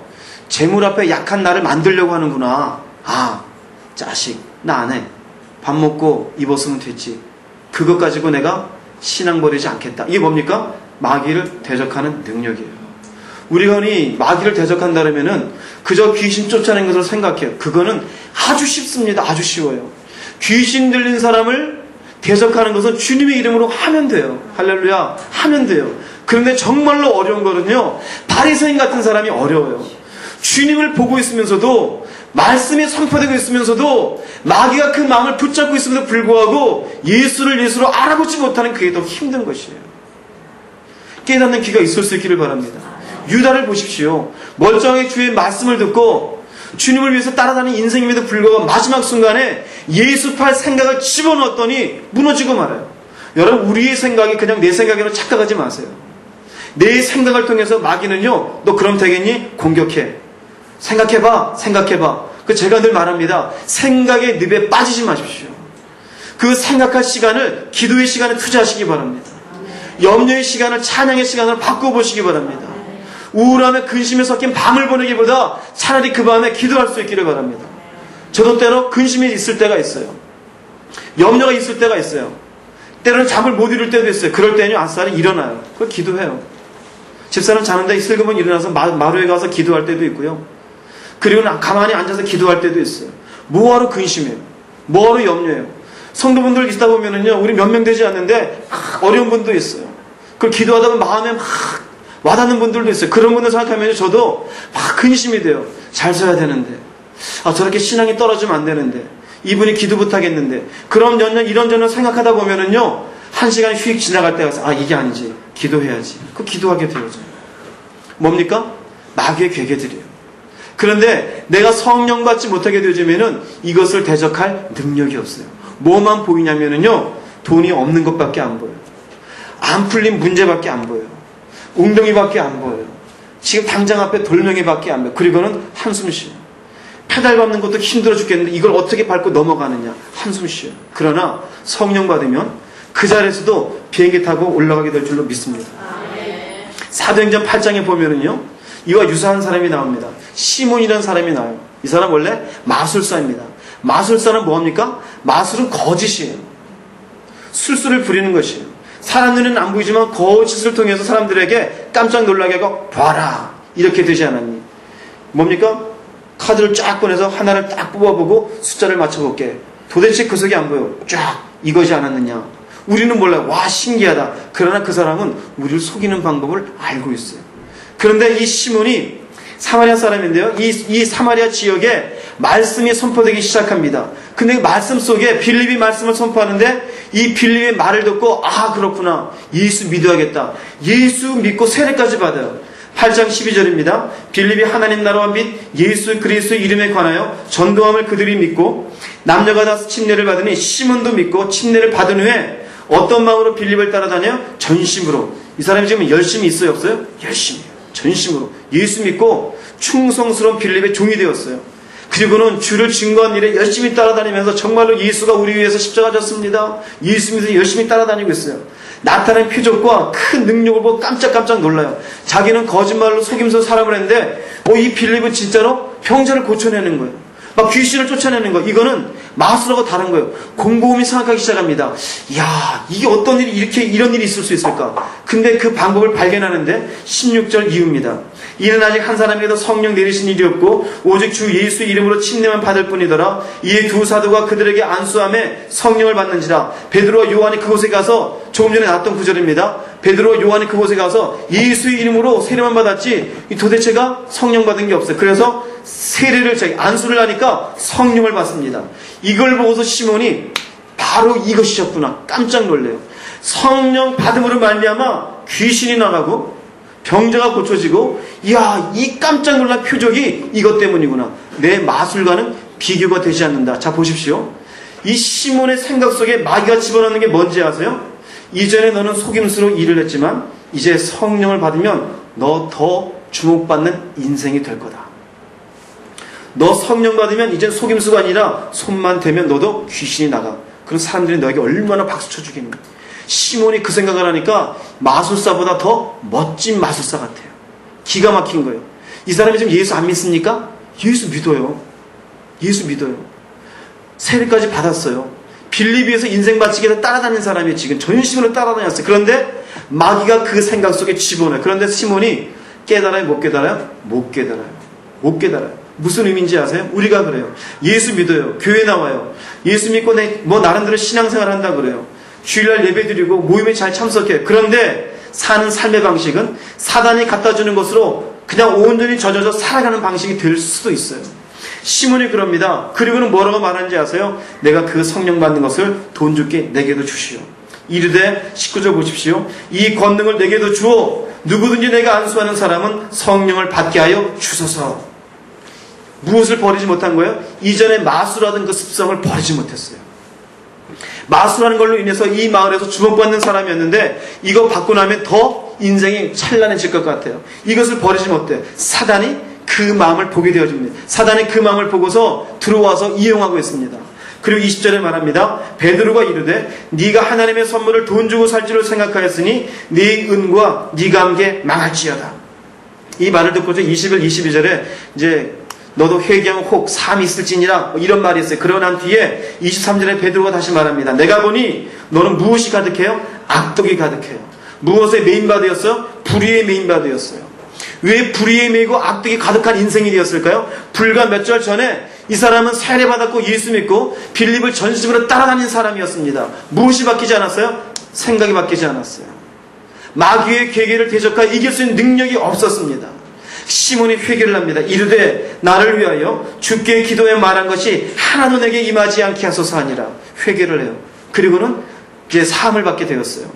재물 앞에 약한 나를 만들려고 하는구나. 자식 나 안 해. 밥 먹고 입었으면 됐지. 그것 가지고 내가 신앙 버리지 않겠다. 이게 뭡니까? 마귀를 대적하는 능력이에요. 우리가 흔히 마귀를 대적한다면은 그저 귀신 쫓아낸 것을 생각해요. 그거는 아주 쉽습니다. 아주 쉬워요. 귀신 들린 사람을 대적하는 것은 주님의 이름으로 하면 돼요. 할렐루야. 하면 돼요. 그런데 정말로 어려운 거는요, 바리새인 같은 사람이 어려워요. 주님을 보고 있으면서도, 말씀이 선포되고 있으면서도 마귀가 그 마음을 붙잡고 있음에도 불구하고 예수를 예수로 알아보지 못하는 그게 더 힘든 것이에요. 깨닫는 귀가 있을 수 있기를 바랍니다. 유다를 보십시오. 멀쩡하게 주의 말씀을 듣고 주님을 위해서 따라다니는 인생임에도 불구하고 마지막 순간에 예수팔 생각을 집어넣었더니 무너지고 말아요. 여러분, 우리의 생각이 그냥 내 생각으로 착각하지 마세요. 내 생각을 통해서 마귀는요, 너 그럼 되겠니? 공격해. 생각해봐. 제가 늘 말합니다. 생각의 늪에 빠지지 마십시오. 그 생각할 시간을 기도의 시간에 투자하시기 바랍니다. 염려의 시간을 찬양의 시간으로 바꿔보시기 바랍니다. 우울함에 근심에 섞인 밤을 보내기보다 차라리 그 밤에 기도할 수 있기를 바랍니다. 저도 때로 근심이 있을 때가 있어요. 염려가 있을 때가 있어요. 때로는 잠을 못 이룰 때도 있어요. 그럴 때는요, 아싸리 일어나요. 그걸 기도해요. 집사람 자는데 슬그머니 일어나서 마루에 가서 기도할 때도 있고요. 그리고 가만히 앉아서 기도할 때도 있어요. 뭐하러 근심해요? 뭐하러 염려해요? 성도분들 있다 보면은요, 우리 몇 명 되지 않는데 어려운 분도 있어요. 그걸 기도하다 보면 마음에 막 와닿는 분들도 있어요. 그런 분들 생각하면 저도 막 근심이 돼요. 잘 써야 되는데, 저렇게 신앙이 떨어지면 안 되는데, 이분이 기도 못하겠는데, 그럼 이런저런 생각하다 보면은요, 한 시간이 휙 지나갈 때가 있어요. 이게 아니지, 기도해야지. 그 기도하게 되어져요. 뭡니까? 마귀의 괴계들이에요. 그런데 내가 성령 받지 못하게 되어지면은 이것을 대적할 능력이 없어요. 뭐만 보이냐면은요, 돈이 없는 것밖에 안 보여요. 안 풀린 문제밖에 안 보여요. 웅덩이밖에 안 보여요. 지금 당장 앞에 돌멩이밖에 안 보여요. 그리고는 한숨 쉬어요. 페달 밟는 것도 힘들어 죽겠는데 이걸 어떻게 밟고 넘어가느냐, 한숨 쉬어요. 그러나 성령 받으면 그 자리에서도 비행기 타고 올라가게 될 줄로 믿습니다. 사도행전 8장에 보면은요, 이와 유사한 사람이 나옵니다. 시몬이라는 사람이 나와요. 이 사람 원래 마술사입니다. 마술사는 뭐합니까? 마술은 거짓이에요. 술수를 부리는 것이에요. 사람 눈에는 안 보이지만 거짓을 통해서 사람들에게 깜짝 놀라게 하고, 봐라, 이렇게 되지 않았니? 뭡니까? 카드를 쫙 꺼내서 하나를 딱 뽑아보고 숫자를 맞춰볼게. 도대체 그 속이 안 보여. 쫙, 이거지 않았느냐? 우리는 몰라요. 와, 신기하다. 그러나 그 사람은 우리를 속이는 방법을 알고 있어요. 그런데 이 시몬이 사마리아 사람인데요, 이 사마리아 지역에 말씀이 선포되기 시작합니다. 근데 그 말씀 속에 빌립이 말씀을 선포하는데, 이 빌립의 말을 듣고, 그렇구나, 예수 믿어야겠다. 예수 믿고 세례까지 받아요. 8장 12절입니다. 빌립이 하나님 나라와 및 예수 그리스도의 이름에 관하여 전도함을 그들이 믿고 남녀가 다 침례를 받으니 시몬도 믿고 침례를 받은 후에 어떤 마음으로 빌립을 따라다녀? 전심으로. 이 사람이 지금 열심히 있어요, 없어요? 열심히요. 전심으로 예수 믿고 충성스러운 빌립의 종이 되었어요. 그리고는 주를 증거한 일에 열심히 따라다니면서 정말로 예수가 우리 위해서 십자가 졌습니다, 예수 믿어서 열심히 따라다니고 있어요. 나타낸 표적과 큰 능력을 보고 깜짝깜짝 놀라요. 자기는 거짓말로 속임서 사람을 했는데 이 빌립은 진짜로 병자를 고쳐내는 거예요. 막 귀신을 쫓아내는 거. 이거는 마술하고 다른 거예요. 공고음이 생각하기 시작합니다. 이야, 이게 어떤 일이 이런 일이 있을 수 있을까? 근데 그 방법을 발견하는데 16절 이유입니다. 이는 아직 한 사람에게도 성령 내리신 일이 없고 오직 주 예수 이름으로 침례만 받을 뿐이더라. 이에 두 사도가 그들에게 안수함에 성령을 받는지라. 베드로와 요한이 그곳에 가서, 조금 전에 나왔던 구절입니다. 베드로와 요한이 그곳에 가서 예수의 이름으로 세례만 받았지 도대체가 성령 받은 게 없어요. 그래서 세례를 안수를 하니까 성령을 받습니다. 이걸 보고서 시몬이 바로 이것이었구나, 깜짝 놀래요. 성령 받음으로 말미암아 귀신이 나가고 병자가 고쳐지고, 이야, 이 깜짝 놀란 표적이 이것 때문이구나. 내 마술과는 비교가 되지 않는다. 자, 보십시오. 이 시몬의 생각 속에 마귀가 집어넣는 게 뭔지 아세요? 이전에 너는 속임수로 일을 했지만 이제 성령을 받으면 너 더 주목받는 인생이 될 거다. 너 성령 받으면 이제 속임수가 아니라 손만 대면 너도 귀신이 나가. 그런 사람들이 너에게 얼마나 박수 쳐주겠니? 시몬이 그 생각을 하니까 마술사보다 더 멋진 마술사 같아요. 기가 막힌 거예요. 이 사람이 지금 예수 안 믿습니까? 예수 믿어요. 예수 믿어요. 세례까지 받았어요. 빌립비에서 인생 바치기를 따라다니는 사람이 지금 전심으로 따라다녔어요. 그런데 마귀가 그 생각 속에 집어넣어요. 그런데 시몬이 깨달아요? 못 깨달아요? 못 깨달아요. 못 깨달아요. 무슨 의미인지 아세요? 우리가 그래요. 예수 믿어요. 교회 나와요. 예수 믿고 나름대로 신앙생활 한다 그래요. 주일날 예배 드리고 모임에 잘 참석해요. 그런데 사는 삶의 방식은 사단이 갖다주는 것으로 그냥 온전히 젖어져 살아가는 방식이 될 수도 있어요. 시몬이 그럽니다. 그리고는 뭐라고 말하는지 아세요? 내가 그 성령 받는 것을 돈 줄게 내게도 주시오. 이르되 19절 보십시오. 이 권능을 내게도 주어 누구든지 내가 안수하는 사람은 성령을 받게 하여 주소서. 무엇을 버리지 못한 거예요? 이전에 마술하던 그 습성을 버리지 못했어요. 마술하는 걸로 인해서 이 마을에서 주목받는 사람이었는데 이거 받고 나면 더 인생이 찬란해질 것 같아요. 이것을 버리지 못해. 사단이 그 마음을 보게 되어집니다. 사단이 그 마음을 보고서 들어와서 이용하고 있습니다. 그리고 20절에 말합니다. 베드로가 이르되 네가 하나님의 선물을 돈 주고 살 줄을 생각하였으니 네 은과 네가 함께 망할지어다. 이 말을 듣고서 21, 22절에 이제 너도 회개하면 혹 삶이 있을지니라 이런 말이 있어요. 그러고 난 뒤에 23절에 베드로가 다시 말합니다. 내가 보니 너는 무엇이 가득해요? 악독이 가득해요. 무엇에 메인바되었어요? 불의에 메인바되었어요. 왜 불의에 매이고 악독이 가득한 인생이 되었을까요? 불과 몇 절 전에 이 사람은 세례받았고 예수 믿고 빌립을 전심으로 따라다닌 사람이었습니다. 무엇이 바뀌지 않았어요? 생각이 바뀌지 않았어요. 마귀의 계계를 대적하여 이길 수 있는 능력이 없었습니다. 시몬이 회개를 합니다. 이르되 나를 위하여 주께 기도해 말한 것이 하나도 내게 임하지 않게 하소서 하니라. 회개를 해요. 그리고는 이제 사함을 받게 되었어요.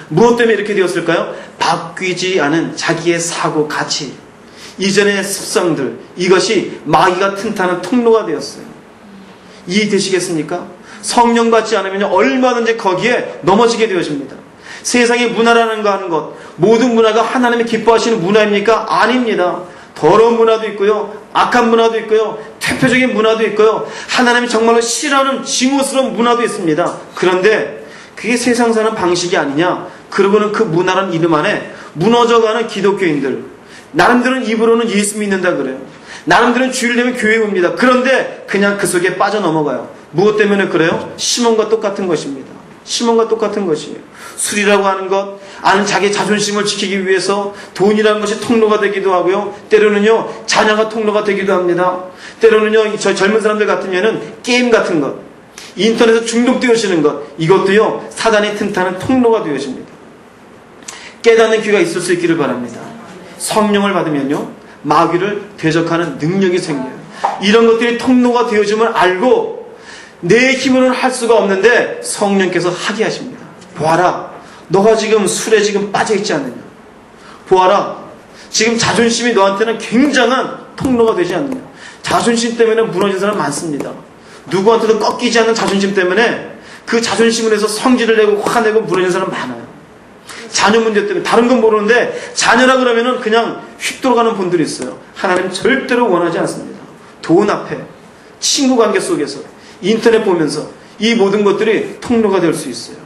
무엇 때문에 이렇게 되었을까요? 바뀌지 않은 자기의 사고 가치, 이전의 습성들, 이것이 마귀가 튼튼한 통로가 되었어요. 이해되시겠습니까? 성령 받지 않으면 얼마든지 거기에 넘어지게 되어집니다. 세상의 문화라는 거 하는 것, 모든 문화가 하나님이 기뻐하시는 문화입니까? 아닙니다. 더러운 문화도 있고요, 악한 문화도 있고요, 퇴폐적인 문화도 있고요, 하나님이 정말로 싫어하는 징후스러운 문화도 있습니다. 그런데 그게 세상 사는 방식이 아니냐? 그러고는 그 문화라는 이름 안에 무너져가는 기독교인들, 나름대로는 입으로는 예수 믿는다 그래요. 나름대로는 주일 되면 교회 옵니다. 그런데 그냥 그 속에 빠져넘어가요. 무엇 때문에 그래요? 시몬과 똑같은 것입니다. 시몬과 똑같은 것이에요. 술이라고 하는 것, 아는 자기 자존심을 지키기 위해서 돈이라는 것이 통로가 되기도 하고요. 때로는요, 자녀가 통로가 되기도 합니다. 때로는요, 저 젊은 사람들 같으면은 게임 같은 것, 인터넷에 중독되어지는 것, 이것도요, 사단이 튼튼한 통로가 되어집니다. 깨닫는 귀가 있을 수 있기를 바랍니다. 성령을 받으면요, 마귀를 대적하는 능력이 생겨요. 이런 것들이 통로가 되어짐을 알고 내 힘으로는 할 수가 없는데 성령께서 하게 하십니다. 보아라, 너가 지금 술에 지금 빠져있지 않느냐. 보아라, 지금 자존심이 너한테는 굉장한 통로가 되지 않느냐. 자존심 때문에 무너진 사람 많습니다. 누구한테도 꺾이지 않는 자존심 때문에 그 자존심을 해서 성질을 내고 화내고 무너진 사람 많아요. 자녀 문제 때문에. 다른 건 모르는데 자녀라 그러면은 그냥 휙 돌아가는 분들이 있어요. 하나님 절대로 원하지 않습니다. 돈 앞에, 친구 관계 속에서, 인터넷 보면서 이 모든 것들이 통로가 될 수 있어요.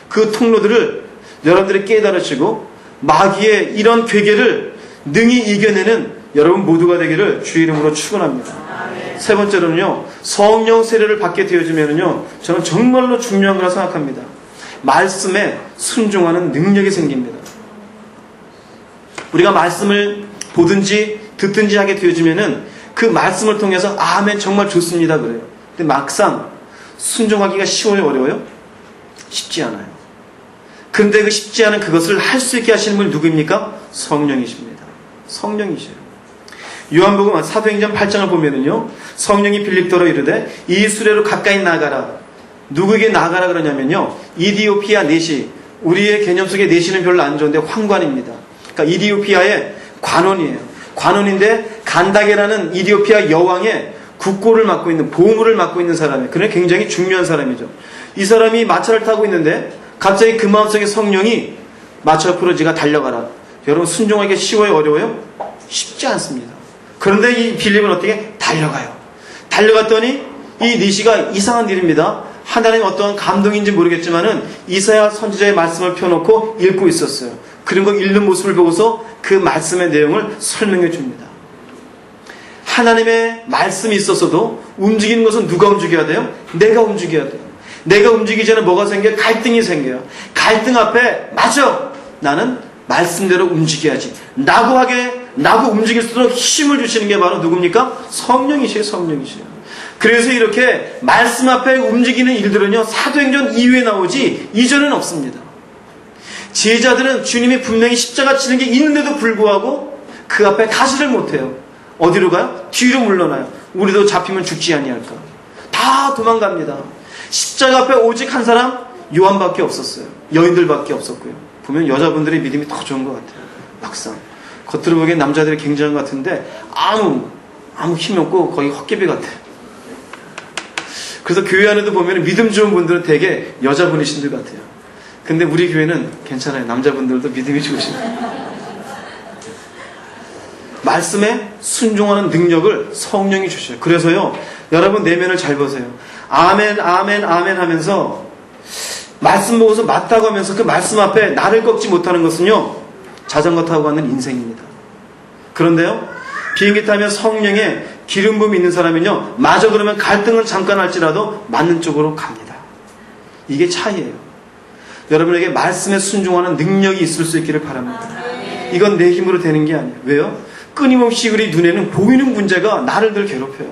그 통로들을 여러분들이 깨달으시고 마귀의 이런 괴계를 능히 이겨내는 여러분 모두가 되기를 주의 이름으로 축원합니다. 세 번째로는요, 성령 세례를 받게 되어지면은요, 저는 정말로 중요한 거라 생각합니다. 말씀에 순종하는 능력이 생깁니다. 우리가 말씀을 보든지 듣든지 하게 되어지면은 그 말씀을 통해서 아멘 정말 좋습니다 그래요. 근데 막상 순종하기가 쉬워요, 어려워요? 쉽지 않아요. 그런데 그 쉽지 않은 그것을 할 수 있게 하시는 분이 누구입니까? 성령이십니다. 성령이셔요. 요한복음 사도행전 8장을 보면은요, 성령이 빌립더러 이르되 이 수레로 가까이 나가라. 누구에게 나가라 그러냐면요, 이디오피아 내시, 우리의 개념 속에 내시는 별로 안 좋은데 황관입니다. 그러니까 이디오피아의 관원이에요. 관원인데 간다게라는 이디오피아 여왕의 국고를 맡고 있는, 보물을 맡고 있는 사람이에요. 그래 굉장히 중요한 사람이죠. 이 사람이 마차를 타고 있는데 갑자기 그 마음속에 성령이 마차 옆으로 지가 달려가라. 여러분 순종하기가 쉬워요, 어려워요? 쉽지 않습니다. 그런데 이 빌립은 어떻게? 달려가요. 달려갔더니 이 니시가 이상한 일입니다. 하나님 어떠한 감동인지 모르겠지만은 이사야 선지자의 말씀을 펴놓고 읽고 있었어요. 그런 거 읽는 모습을 보고서 그 말씀의 내용을 설명해 줍니다. 하나님의 말씀이 있었어도 움직이는 것은 누가 움직여야 돼요? 내가 움직여야 돼요. 내가 움직이기 전에 뭐가 생겨요? 갈등이 생겨요. 갈등 앞에 맞아! 나는 말씀대로 움직여야지. 나고 움직일 수 있도록 힘을 주시는 게 바로 누굽니까? 성령이시에요. 성령이시에요. 그래서 이렇게 말씀 앞에 움직이는 일들은요, 사도행전 이후에 나오지 이전에는 없습니다. 제자들은 주님이 분명히 십자가 치는 게 있는데도 불구하고 그 앞에 가지를 못해요. 어디로 가요? 뒤로 물러나요. 우리도 잡히면 죽지 아니할까. 다 도망갑니다. 십자가 앞에 오직 한 사람 요한밖에 없었어요. 여인들밖에 없었고요. 보면 여자분들의 믿음이 더 좋은 것 같아요. 막상 겉으로 보기엔 남자들이 굉장한 것 같은데 아무 힘이 없고 거의 헛개비 같아요. 그래서 교회 안에도 보면 믿음 좋은 분들은 되게 여자분이신 것 같아요. 근데 우리 교회는 괜찮아요. 남자분들도 믿음이 좋으십니다. 말씀에 순종하는 능력을 성령이 주셔요. 그래서요, 여러분 내면을 잘 보세요. 아멘, 아멘, 아멘 하면서 말씀 보고서 맞다고 하면서 그 말씀 앞에 나를 꺾지 못하는 것은요, 자전거 타고 가는 인생입니다. 그런데요, 비행기 타면 성령에 기름 부음이 있는 사람은요, 마저 그러면 갈등은 잠깐 할지라도 맞는 쪽으로 갑니다. 이게 차이예요. 여러분에게 말씀에 순종하는 능력이 있을 수 있기를 바랍니다. 이건 내 힘으로 되는 게 아니에요. 왜요? 끊임없이 우리 눈에는 보이는 문제가 나를 늘 괴롭혀요.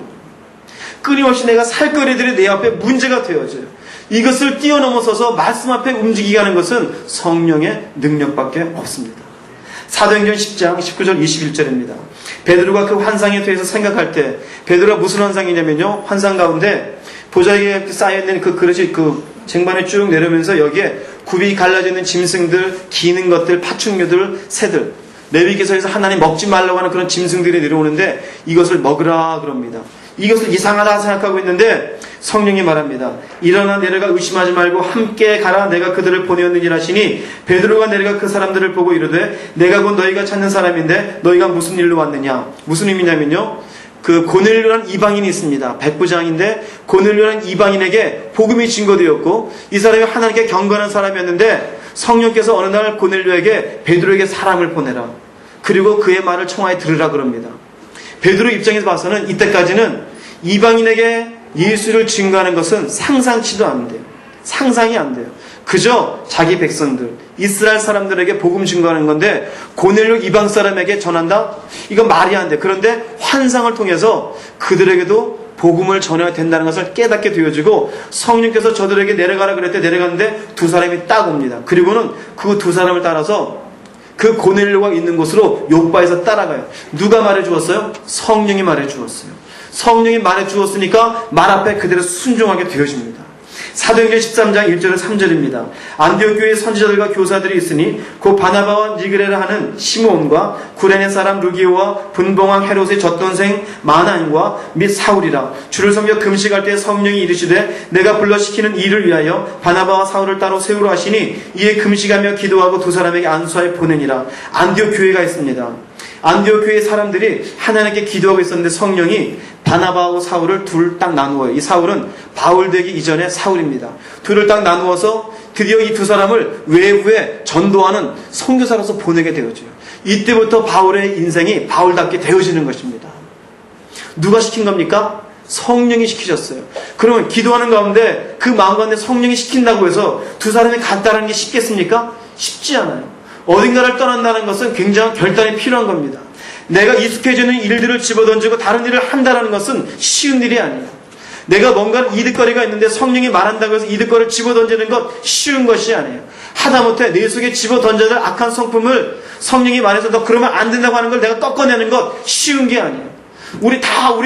끊임없이 내가 살 거리들이 내 앞에 문제가 되어져요. 이것을 뛰어넘어서서 말씀 앞에 움직이게 하는 것은 성령의 능력밖에 없습니다. 사도행전 10장 19절 21절입니다. 베드로가 그 환상에 대해서 생각할 때, 베드로가 무슨 환상이냐면요, 환상 가운데 보자기에 쌓여있는 그 그릇이 그 쟁반에 쭉 내려오면서 여기에 굽이 갈라져 있는 짐승들, 기는 것들, 파충류들, 새들, 레위기서에서 하나님 먹지 말라고 하는 그런 짐승들이 내려오는데 이것을 먹으라 그럽니다. 이것을 이상하다 생각하고 있는데 성령이 말합니다. 일어나 내려가 의심하지 말고 함께 가라. 내가 그들을 보내었느니라 하시니 베드로가 내려가 그 사람들을 보고 이르되 내가 곧 너희가 찾는 사람인데 너희가 무슨 일로 왔느냐. 무슨 의미냐면요, 그 고넬료라는 이방인이 있습니다. 백부장인데 고넬료라는 이방인에게 복음이 증거되었고 이 사람이 하나님께 경건한 사람이었는데 성령께서 어느 날 고넬료에게 베드로에게 사람을 보내라. 그리고 그의 말을 청하에 들으라 그럽니다. 베드로 입장에서 봐서는 이때까지는 이방인에게 예수를 증거하는 것은 상상치도 안 돼요. 상상이 안 돼요. 그저 자기 백성들, 이스라엘 사람들에게 복음 증거하는 건데 고넬료 이방 사람에게 전한다? 이건 말이 안 돼. 그런데 환상을 통해서 그들에게도 복음을 전해야 된다는 것을 깨닫게 되어지고 성령께서 저들에게 내려가라 그랬대. 내려갔는데 두 사람이 딱 옵니다. 그리고는 그 두 사람을 따라서 그 고넬료가 있는 곳으로 욥바에서 따라가요. 누가 말해주었어요? 성령이 말해주었어요. 성령이 말해주었으니까 말 앞에 그대로 순종하게 되어집니다. 사도행전 13장 1절에서 3절입니다. 안디옥 교회에 선지자들과 교사들이 있으니 곧 바나바와 니그레라 하는 시므온과 구레네 사람 루기오와 분봉왕 헤롯의 젖돈생 마나인과 및 사울이라. 주를 섬겨 금식할 때 성령이 이르시되 내가 불러시키는 이를 위하여 바나바와 사울을 따로 세우라 하시니 이에 금식하며 기도하고 두 사람에게 안수하여 보내니라. 안디옥 교회가 있습니다. 안디옥 교회 사람들이 하나님께 기도하고 있었는데 성령이 바나바하고 사울을 둘 딱 나누어요. 이 사울은 바울 되기 이전의 사울입니다. 둘을 딱 나누어서 드디어 이 두 사람을 외부에 전도하는 선교사로서 보내게 되어져요. 이때부터 바울의 인생이 바울답게 되어지는 것입니다. 누가 시킨 겁니까? 성령이 시키셨어요. 그러면 기도하는 가운데 그 마음 가운데 성령이 시킨다고 해서 두 사람이 간다는 게 쉽겠습니까? 쉽지 않아요. 어딘가를 떠난다는 것은 굉장한 결단이 필요한 겁니다. 내가 익숙해지는 일들을 집어던지고 다른 일을 한다는 것은 쉬운 일이 아니에요. 내가 뭔가 이득거리가 있는데 성령이 말한다고 해서 이득거리를 집어던지는 것 쉬운 것이 아니에요. 하다못해 내 속에 집어던져야 될 악한 성품을 성령이 말해서 너 그러면 안 된다고 하는 걸 내가 꺾어내는 것 쉬운 게 아니에요. 우리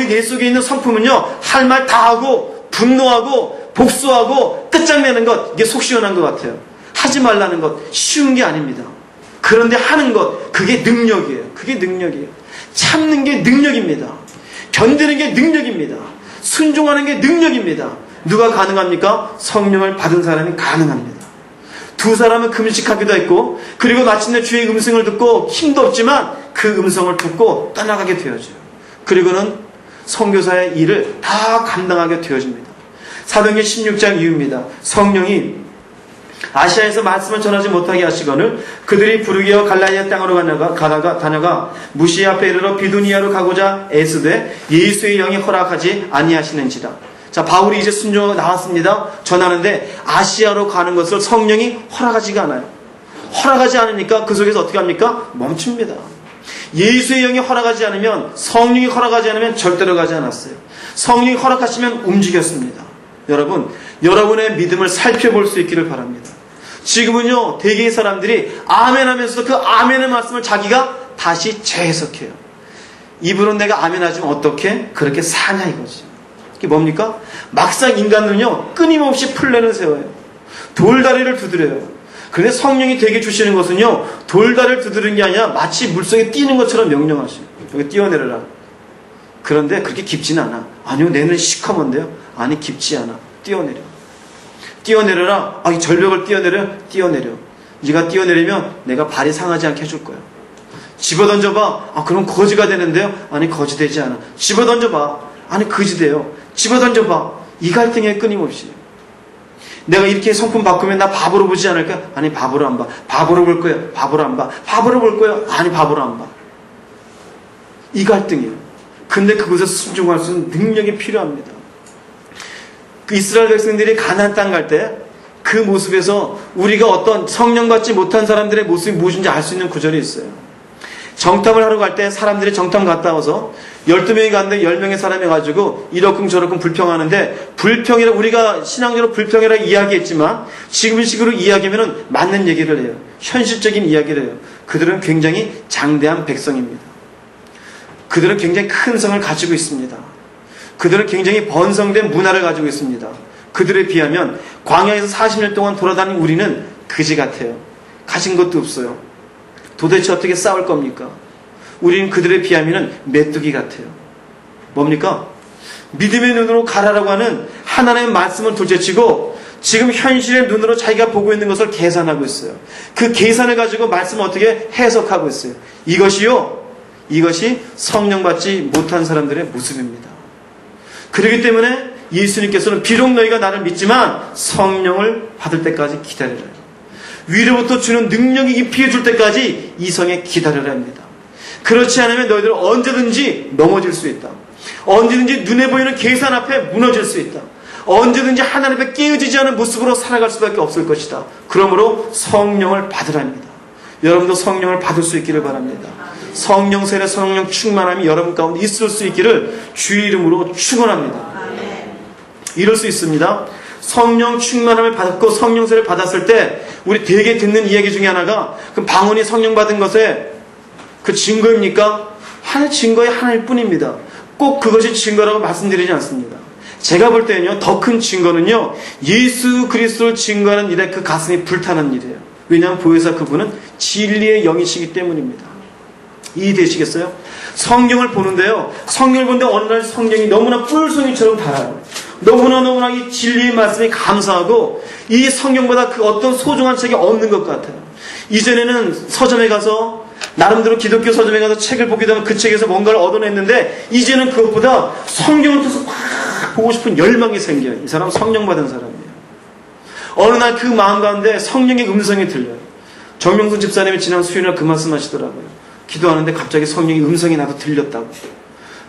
내 속에 있는 성품은요, 할 말 다 하고 분노하고 복수하고 끝장내는 것, 이게 속 시원한 것 같아요. 하지 말라는 것 쉬운 게 아닙니다. 그런데 하는 것, 그게 능력이에요. 그게 능력이에요. 참는 게 능력입니다. 견디는 게 능력입니다. 순종하는 게 능력입니다. 누가 가능합니까? 성령을 받은 사람이 가능합니다. 두 사람은 금식하기도 했고, 그리고 마침내 주의 음성을 듣고 힘도 없지만 그 음성을 듣고 떠나가게 되어져요. 그리고는 선교사의 일을 다 감당하게 되어집니다. 사도행전 16장 이후입니다. 성령이 아시아에서 말씀을 전하지 못하게 하시거늘 그들이 부르기어 갈라디아 땅으로 다녀가 무시아 앞에 이르러 비두니아로 가고자 애쓰되 예수의 영이 허락하지 아니하시는지라. 자, 바울이 이제 순종하고 나왔습니다. 전하는데 아시아로 가는 것을 성령이 허락하지가 않아요. 허락하지 않으니까 그 속에서 어떻게 합니까? 멈춥니다. 예수의 영이 허락하지 않으면, 성령이 허락하지 않으면 절대로 가지 않았어요. 성령이 허락하시면 움직였습니다. 여러분, 여러분의 믿음을 살펴볼 수 있기를 바랍니다. 지금은요, 대개의 사람들이 아멘 하면서도 그 아멘의 말씀을 자기가 다시 재해석해요. 입으로 내가 아멘 하지만 어떻게 그렇게 사냐 이거지. 이게 뭡니까? 막상 인간은요, 끊임없이 플랜을 세워요. 돌다리를 두드려요. 그런데 성령이 되게 주시는 것은요, 돌다리를 두드리는 게 아니라 마치 물속에 뛰는 것처럼 명령하셔요. 여기 뛰어내려라. 그런데 그렇게 깊지는 않아. 아니요, 내 눈이 시커먼데요. 아니, 깊지 않아. 뛰어내려. 뛰어내려라. 아, 이 절벽을 뛰어내려. 뛰어내려. 네가 뛰어내리면 내가 발이 상하지 않게 해줄 거야. 집어던져봐. 아, 그럼 거지가 되는데요. 아니, 거지 되지 않아. 집어던져봐. 아니, 거지 돼요. 집어던져봐. 이 갈등에 끊임없이. 내가 이렇게 성품 바꾸면 나 바보로 보지 않을까? 아니, 바보로 안 봐. 바보로 볼 거야. 바보로 안 봐. 바보로 볼 거야. 아니, 바보로 안 봐. 이 갈등이에요. 근데 그곳에서 순종할 수 있는 능력이 필요합니다. 그 이스라엘 백성들이 가나안 땅 갈 때 그 모습에서 우리가 어떤 성령 받지 못한 사람들의 모습이 무엇인지 알 수 있는 구절이 있어요. 정탐을 하러 갈 때 사람들이 정탐 갔다 와서 12명이 갔는데 10명의 사람이 가지고 이러쿵 저러쿵 불평하는데, 불평이라 우리가 신앙적으로 불평이라 이야기했지만 지금 식으로 이야기하면 맞는 얘기를 해요. 현실적인 이야기를 해요. 그들은 굉장히 장대한 백성입니다. 그들은 굉장히 큰 성을 가지고 있습니다. 그들은 굉장히 번성된 문화를 가지고 있습니다. 그들에 비하면 광야에서 40년 동안 돌아다닌 우리는 그지 같아요. 가진 것도 없어요. 도대체 어떻게 싸울 겁니까? 우리는 그들에 비하면 메뚜기 같아요. 뭡니까? 믿음의 눈으로 가라라고 하는 하나님의 말씀을 둘째치고 지금 현실의 눈으로 자기가 보고 있는 것을 계산하고 있어요. 그 계산을 가지고 말씀을 어떻게 해석하고 있어요. 이것이 성령 받지 못한 사람들의 모습입니다. 그렇기 때문에 예수님께서는 비록 너희가 나를 믿지만 성령을 받을 때까지 기다려라. 위로부터 주는 능력이 입히해 줄 때까지 이 성에 기다려라 합니다. 그렇지 않으면 너희들은 언제든지 넘어질 수 있다. 언제든지 눈에 보이는 계산 앞에 무너질 수 있다. 언제든지 하나님 앞에 깨어지지 않은 모습으로 살아갈 수밖에 없을 것이다. 그러므로 성령을 받으랍니다. 여러분도 성령을 받을 수 있기를 바랍니다. 성령 세례, 성령 충만함이 여러분 가운데 있을 수 있기를 주의 이름으로 축원합니다. 이럴 수 있습니다. 성령 충만함을 받고 성령 세례를 받았을 때 우리 되게 듣는 이야기 중에 하나가, 그 방언이 성령 받은 것에 그 증거입니까? 하나의 증거의 하나일 뿐입니다. 꼭 그것이 증거라고 말씀드리지 않습니다. 제가 볼 때는요, 더 큰 증거는요, 예수 그리스도를 증거하는 일에 그 가슴이 불타는 일이에요. 왜냐하면 보혜사 그분은 진리의 영이시기 때문입니다. 이해되시겠어요? 성경을 보는데요, 성경을 보는데 어느 날 성경이 너무나 뿔송이처럼 달아요. 너무나 이 진리의 말씀이 감사하고 이 성경보다 그 어떤 소중한 책이 없는 것 같아요. 이전에는 서점에 가서 나름대로 기독교 서점에 가서 책을 보기도 하면 그 책에서 뭔가를 얻어냈는데, 이제는 그것보다 성경을 통해서 막 보고 싶은 열망이 생겨요. 이 사람은 성령 받은 사람이에요. 어느 날 그 마음 가운데 성령의 음성이 들려요. 정명순 집사님이 지난 수요일날 그 말씀 하시더라고요. 기도하는데 갑자기 성령의 음성이 나도 들렸다고.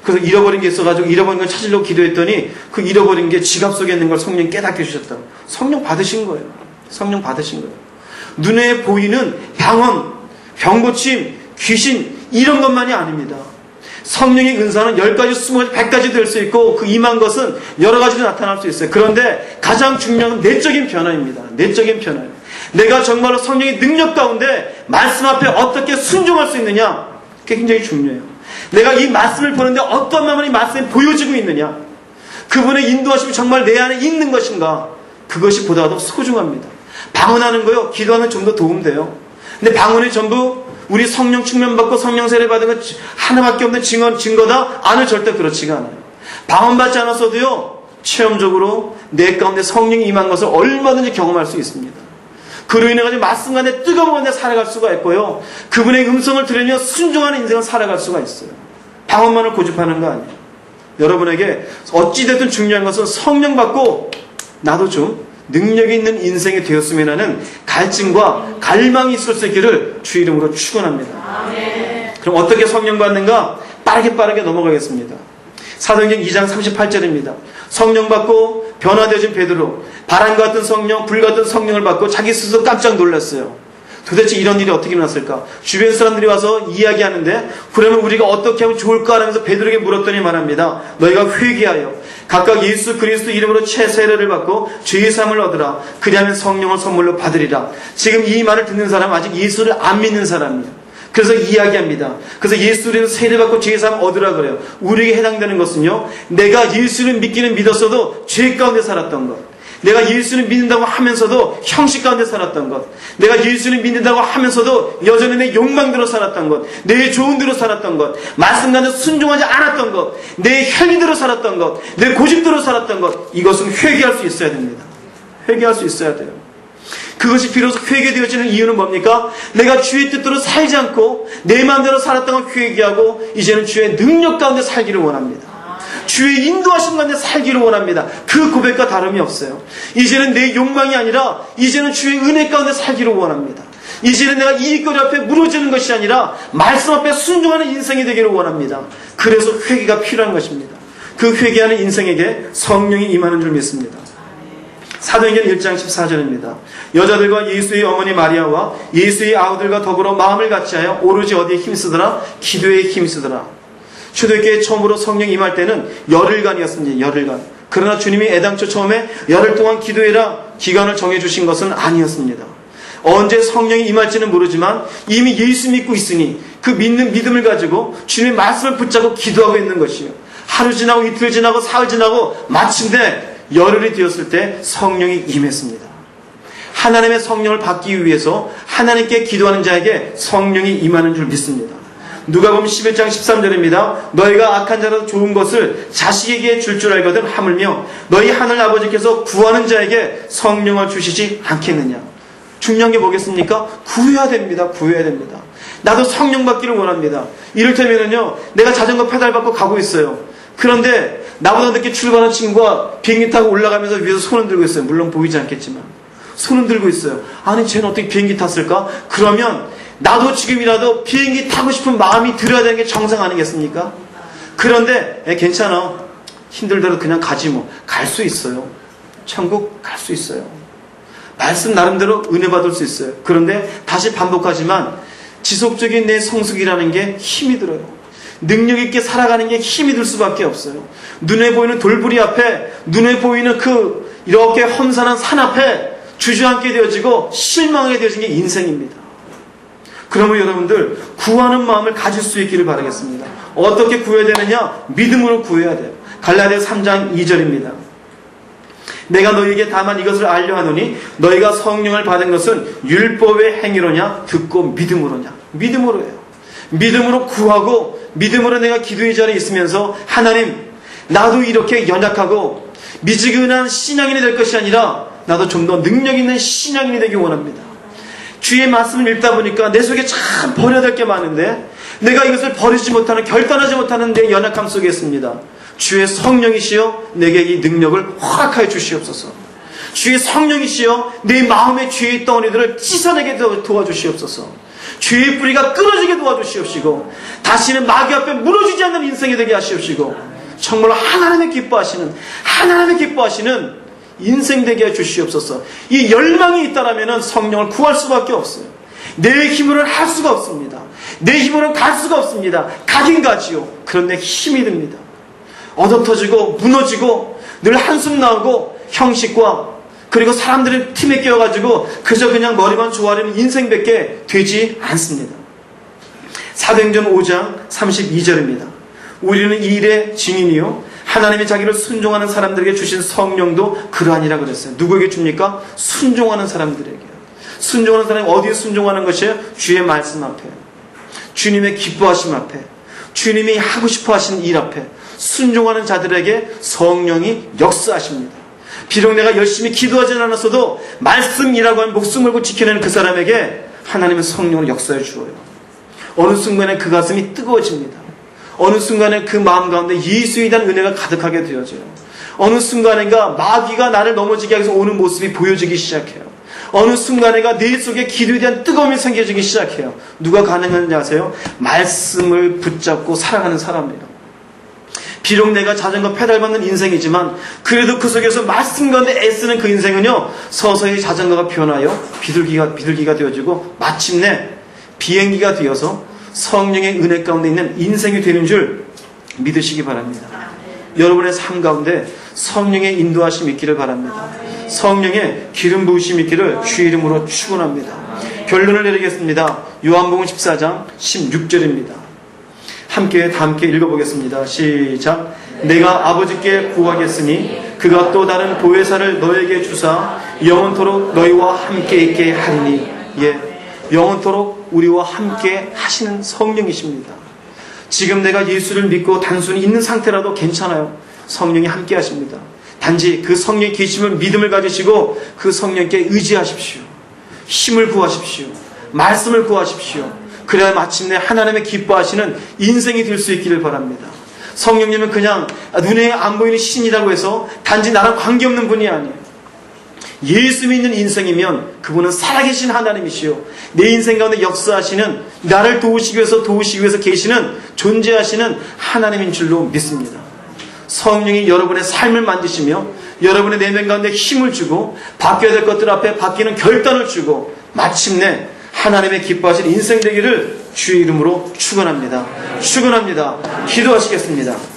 그래서 잃어버린 게 있어가지고 잃어버린 걸 찾으려고 기도했더니 그 잃어버린 게 지갑 속에 있는 걸 성령이 깨닫게 해주셨다고. 성령 받으신 거예요. 성령 받으신 거예요. 눈에 보이는 방언, 병고침, 귀신 이런 것만이 아닙니다. 성령의 은사는 10가지, 20가지, 100가지 될 수 있고 그 임한 것은 여러 가지로 나타날 수 있어요. 그런데 가장 중요한 건 내적인 변화입니다. 내적인 변화예요. 내가 정말로 성령의 능력 가운데 말씀 앞에 어떻게 순종할 수 있느냐, 그게 굉장히 중요해요. 내가 이 말씀을 보는데 어떤 마음으로 이 말씀이 보여지고 있느냐, 그분의 인도하심이 정말 내 안에 있는 것인가, 그것이 보다도 소중합니다. 방언하는 거요, 기도하는 좀 더 도움돼요. 근데 방언이 전부 우리 성령 충만받고 성령 세례 받은 것 하나밖에 없는 증거다? 아는 절대 그렇지가 않아요. 방언 받지 않았어도요, 체험적으로 내 가운데 성령이 임한 것을 얼마든지 경험할 수 있습니다. 그로 인해 가지고 말씀 가운데 뜨거운 가운데 살아갈 수가 있고요, 그분의 음성을 들으며 순종하는 인생을 살아갈 수가 있어요. 방언만을 고집하는 거 아니에요. 여러분에게 어찌됐든 중요한 것은 성령 받고 나도 좀 능력이 있는 인생이 되었으면 하는 갈증과 갈망이 있을 수 있기를 주 이름으로 축원합니다. 그럼 어떻게 성령 받는가? 빠르게 넘어가겠습니다. 사도행전 2장 38절입니다. 성령 받고 변화되어진 베드로, 바람 같은 성령, 불 같은 성령을 받고 자기 스스로 깜짝 놀랐어요. 도대체 이런 일이 어떻게 일어났을까? 주변 사람들이 와서 이야기하는데, 그러면 우리가 어떻게 하면 좋을까? 하면서 베드로에게 물었더니 말합니다. 너희가 회개하여 각각 예수 그리스도 이름으로 세례를 받고 죄의 사함을 얻으라. 그리하면 성령을 선물로 받으리라. 지금 이 말을 듣는 사람은 아직 예수를 안 믿는 사람이에요. 그래서 이야기합니다. 그래서 예수를 세례받고 죄의 사함 얻으라 그래요. 우리에게 해당되는 것은요, 내가 예수를 믿기는 믿었어도 죄 가운데 살았던 것, 내가 예수를 믿는다고 하면서도 형식 가운데 살았던 것, 내가 예수를 믿는다고 하면서도 여전히 내 욕망대로 살았던 것, 내 좋은 대로 살았던 것, 말씀 가운데 순종하지 않았던 것, 내 혈기대로 살았던 것, 내 고집대로 살았던 것, 이것은 회개할 수 있어야 됩니다. 회개할 수 있어야 돼요. 그것이 비로소 회개되어지는 이유는 뭡니까? 내가 주의 뜻대로 살지 않고 내 마음대로 살았던 걸 회개하고 이제는 주의 능력 가운데 살기를 원합니다. 주의 인도하심 가운데 살기를 원합니다. 그 고백과 다름이 없어요. 이제는 내 욕망이 아니라 이제는 주의 은혜 가운데 살기를 원합니다. 이제는 내가 이익거리 앞에 무너지는 것이 아니라 말씀 앞에 순종하는 인생이 되기를 원합니다. 그래서 회개가 필요한 것입니다. 그 회개하는 인생에게 성령이 임하는 줄 믿습니다. 사도행전 1장 14절입니다. 여자들과 예수의 어머니 마리아와 예수의 아우들과 더불어 마음을 같이하여 오로지 어디에 힘쓰더라? 기도에 힘쓰더라. 초대교회에 처음으로 성령 임할 때는 열흘간이었습니다. 열흘간. 그러나 주님이 애당초 처음에 열흘 동안 기도해라 기간을 정해주신 것은 아니었습니다. 언제 성령이 임할지는 모르지만 이미 예수 믿고 있으니 그 믿는 믿음을 가지고 주님의 말씀을 붙잡고 기도하고 있는 것이에요. 하루 지나고 이틀 지나고 사흘 지나고 마침내 열흘이 되었을 때 성령이 임했습니다. 하나님의 성령을 받기 위해서 하나님께 기도하는 자에게 성령이 임하는 줄 믿습니다. 누가복음 11장 13절입니다. 너희가 악한 자라도 좋은 것을 자식에게 줄 알거든 하물며 너희 하늘 아버지께서 구하는 자에게 성령을 주시지 않겠느냐. 중요한 게 뭐겠습니까? 구해야 됩니다. 구해야 됩니다. 나도 성령 받기를 원합니다. 이를테면은요, 내가 자전거 페달 받고 가고 있어요. 그런데 나보다 늦게 출발한 친구가 비행기 타고 올라가면서 위에서 손을 들고 있어요. 물론 보이지 않겠지만 손은 들고 있어요. 아니 쟤는 어떻게 비행기 탔을까? 그러면 나도 지금이라도 비행기 타고 싶은 마음이 들어야 되는 게 정상 아니겠습니까? 그런데 괜찮아, 힘들더라도 그냥 가지 뭐. 갈 수 있어요. 천국 갈 수 있어요. 말씀 나름대로 은혜 받을 수 있어요. 그런데 다시 반복하지만 지속적인 내 성숙이라는 게 힘이 들어요. 능력 있게 살아가는 게 힘이 들 수밖에 없어요. 눈에 보이는 돌부리 앞에, 눈에 보이는 그 이렇게 험산한 산 앞에 주저앉게 되어지고 실망하게 되어진 게 인생입니다. 그러면 여러분들 구하는 마음을 가질 수 있기를 바라겠습니다. 어떻게 구해야 되느냐? 믿음으로 구해야 돼요. 갈라디아 3장 2절입니다. 내가 너희에게 다만 이것을 알려 하노니 너희가 성령을 받은 것은 율법의 행위로냐 듣고 믿음으로냐. 믿음으로예요. 믿음으로 구하고 믿음으로 내가 기도의 자리에 있으면서 하나님, 나도 이렇게 연약하고 미지근한 신앙인이 될 것이 아니라 나도 좀 더 능력 있는 신앙인이 되기 원합니다. 주의 말씀을 읽다 보니까 내 속에 참 버려야 될 게 많은데 내가 이것을 버리지 못하는, 결단하지 못하는 내 연약함 속에 있습니다. 주의 성령이시여 내게 이 능력을 허락하여 주시옵소서. 주의 성령이시여 내 마음의 죄의 덩어리들을 찢어내게 도와주시옵소서. 죄의 뿌리가 끊어지게 도와주시옵시고 다시는 마귀 앞에 무너지지 않는 인생이 되게 하시옵시고 정말로 하나님의 기뻐하시는 인생 되게 해주시옵소서. 이 열망이 있다라면 성령을 구할 수밖에 없어요. 내 힘으로는 할 수가 없습니다. 내 힘으로는 갈 수가 없습니다. 가긴 가지요. 그런데 힘이 듭니다. 얻어터지고 무너지고 늘 한숨 나오고 형식과 그리고 사람들의 팀에 끼어가지고 그저 그냥 머리만 좋아하는 인생밖에 되지 않습니다. 사도행전 5장 32절입니다. 우리는 이 일의 증인이요 하나님이 자기를 순종하는 사람들에게 주신 성령도 그러하니라 그랬어요. 누구에게 줍니까? 순종하는 사람들에게요. 순종하는 사람이 어디에 순종하는 것이에요? 주의 말씀 앞에, 주님의 기뻐하심 앞에, 주님이 하고 싶어 하신 일 앞에 순종하는 자들에게 성령이 역사하십니다. 비록 내가 열심히 기도하지 않았어도 말씀이라고 하는 목숨 걸고 지켜내는 그 사람에게 하나님은 성령을 역사해 주어요. 어느 순간에 그 가슴이 뜨거워집니다. 어느 순간에 그 마음 가운데 예수에 대한 은혜가 가득하게 되어져요. 어느 순간인가 마귀가 나를 넘어지게 하기 위해서 오는 모습이 보여지기 시작해요. 어느 순간인가 내 속에 기도에 대한 뜨거움이 생겨지기 시작해요. 누가 가능한지 아세요? 말씀을 붙잡고 살아가는 사람이에요. 비록 내가 자전거 페달 밟는 인생이지만 그래도 그 속에서 말씀 가운데 애쓰는 그 인생은요, 서서히 자전거가 변하여 비둘기가 되어지고 마침내 비행기가 되어서 성령의 은혜 가운데 있는 인생이 되는 줄 믿으시기 바랍니다. 여러분의 삶 가운데 성령의 인도하심이 있기를 바랍니다. 성령의 기름 부으심이 있기를 주의 이름으로 축원합니다. 결론을 내리겠습니다. 요한복음 14장 16절입니다. 다 함께 읽어보겠습니다. 시작. 내가 아버지께 구하겠으니 그가 또 다른 보혜사를 너에게 주사 영원토록 너희와 함께 있게 하리니. 예, 영원토록 우리와 함께 하시는 성령이십니다. 지금 내가 예수를 믿고 단순히 있는 상태라도 괜찮아요. 성령이 함께 하십니다. 단지 그 성령의 계심을 믿음을 가지시고 그 성령께 의지하십시오. 힘을 구하십시오. 말씀을 구하십시오. 그래야 마침내 하나님의 기뻐하시는 인생이 될 수 있기를 바랍니다. 성령님은 그냥 눈에 안 보이는 신이라고 해서 단지 나랑 관계없는 분이 아니에요. 예수 믿는 인생이면 그분은 살아계신 하나님이시요, 내 인생 가운데 역사하시는, 나를 도우시기 위해서 계시는, 존재하시는 하나님인 줄로 믿습니다. 성령이 여러분의 삶을 만드시며 여러분의 내면 가운데 힘을 주고 바뀌어야 될 것들 앞에 바뀌는 결단을 주고 마침내 하나님의 기뻐하실 인생 되기를 주의 이름으로 축원합니다. 기도하시겠습니다.